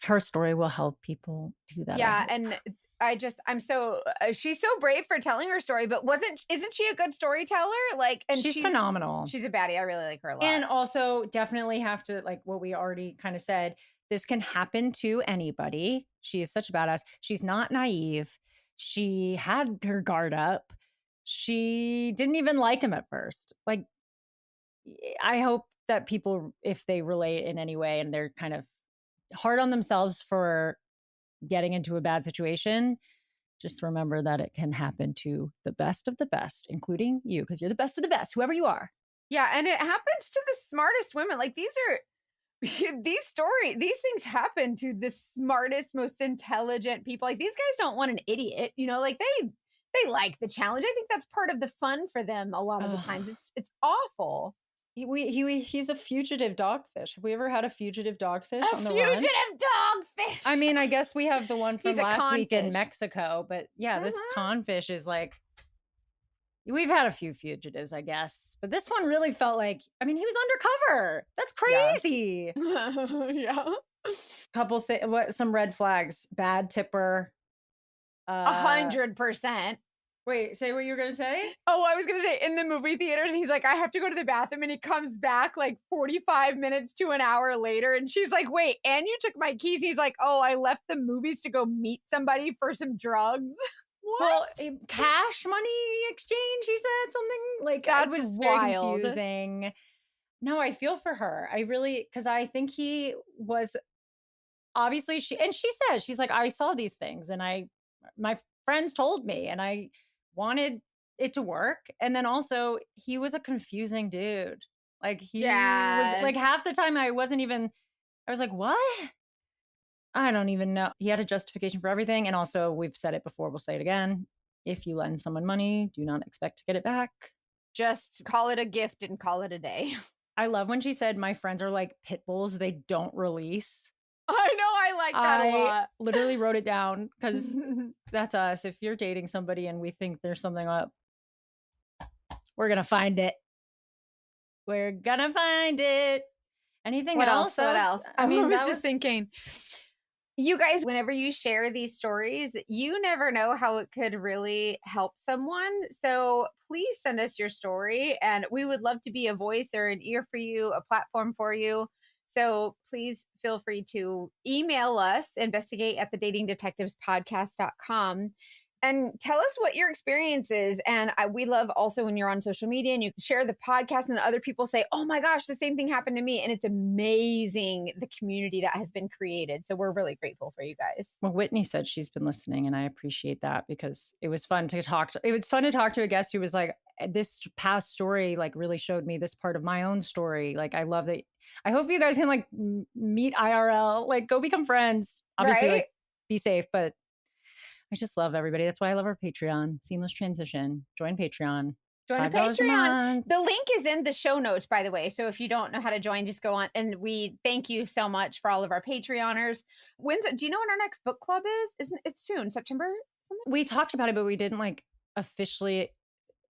Her story will help people do that.
Yeah. And I'm so, she's so brave for telling her story, but isn't she a good storyteller? Like, and
she's phenomenal.
She's a baddie. I really like her a lot.
And also definitely have to, like what we already kind of said, this can happen to anybody. She is such a badass. She's not naive. She had her guard up. She didn't even like him at first. Like, I hope that people, if they relate in any way and they're kind of hard on themselves for getting into a bad situation, just remember that it can happen to the best of the best, including you, because you're the best of the best, whoever you are.
Yeah. And it happens to the smartest women. Like these things happen to the smartest, most intelligent people. Like these guys don't want an idiot, like they like the challenge. I think that's part of the fun for them a lot of the times. It's awful.
He's a fugitive dogfish. Have we ever had a fugitive dogfish on the run?
A fugitive dogfish!
I mean, I guess we have the one from last week in Mexico, but yeah, this confish is like, we've had a few fugitives, I guess, but this one really felt like, I mean, he was undercover. That's crazy.
Yeah.
Some red flags. Bad tipper.
100%.
Wait, say what you were going to say?
Oh, I was going to say in the movie theaters, he's like, I have to go to the bathroom. And he comes back like 45 minutes to an hour later. And she's like, wait, and you took my keys? He's like, oh, I left the movies to go meet somebody for some drugs. What?
Well, cash money exchange, he said something like
that
was
wild.
Very confusing. No, I feel for her. I really, because I think he was obviously she says, she's like, I saw these things and my friends told me and I wanted it to work. And then also he was a confusing dude. Like he was like half the time I was like, what? I don't even know. He had a justification for everything. And also we've said it before, we'll say it again. If you lend someone money, do not expect to get it back.
Just call it a gift and call it a day.
I love when she said, my friends are like pit bulls. They don't release.
I know. I like that a lot.
I literally wrote it down because that's us. If you're dating somebody and we think there's something up, we're going to find it. We're going to find it. Anything
what
else?
What else?
I mean,
I was just thinking, you guys, whenever you share these stories, you never know how it could really help someone. So please send us your story and we would love to be a voice or an ear for you, a platform for you. So please feel free to email us, investigate@thedatingdetectivespodcast.com, and tell us what your experience is. And we love also when you're on social media and you share the podcast and other people say, oh my gosh, the same thing happened to me. And it's amazing the community that has been created. So we're really grateful for you guys.
Well, Whitney said she's been listening and I appreciate that because it was fun to talk to. It was fun to talk to a guest who was like, this past story like really showed me this part of my own story. Like, I love that. I hope you guys can like meet IRL, like go become friends. Obviously,
right?
Like be safe, but I just love everybody. That's why I love our Patreon. Seamless transition. Join Patreon.
Join the Patreon. The link is in the show notes, by the way. So if you don't know how to join, just go on. And we thank you so much for all of our Patreoners. Do you know when our next book club is? Isn't it soon? September something?
We talked about it, but we didn't like officially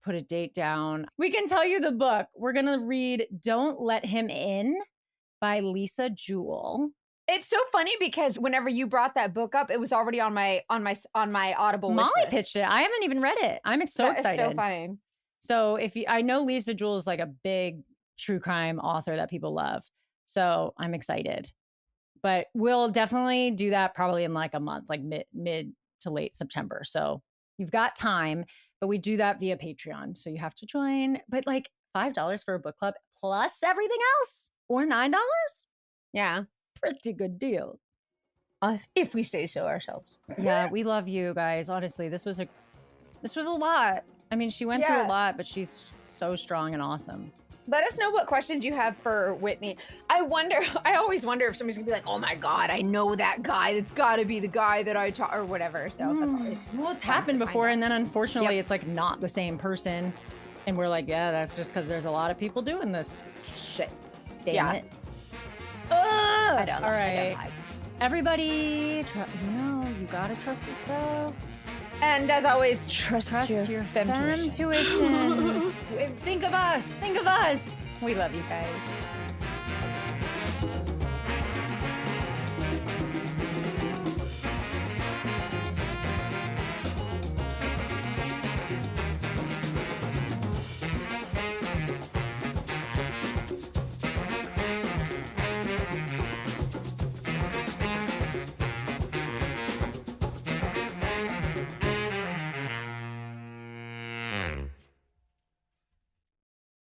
put a date down. We can tell you the book. We're going to read Don't Let Him In by Lisa Jewell.
It's so funny because whenever you brought that book up, it was already on my Audible wish
Molly
list.
pitched it. I haven't even read it. I'm so excited.
It's so funny.
So I know Lisa Jewell is like a big true crime author that people love. So I'm excited. But we'll definitely do that probably in like a month, like mid to late September. So you've got time, but we do that via Patreon. So you have to join. But like $5 for a book club plus everything else, or $9.
Yeah.
Pretty good deal.
If we say so ourselves.
Yeah, we love you guys. Honestly, this was a lot. I mean, she went through a lot, but she's so strong and awesome.
Let us know what questions you have for Whitney. I always wonder if somebody's gonna be like, oh my God, I know that guy. That's gotta be the guy that I taught or whatever. So that's always
well, it's happened before. And then unfortunately it's like not the same person. And we're like, yeah, that's just because there's a lot of people doing this shit. Damn it.
I don't know.
All right. Everybody, you gotta trust yourself.
And as always, trust your
femmetuition. Think of us. We love you guys.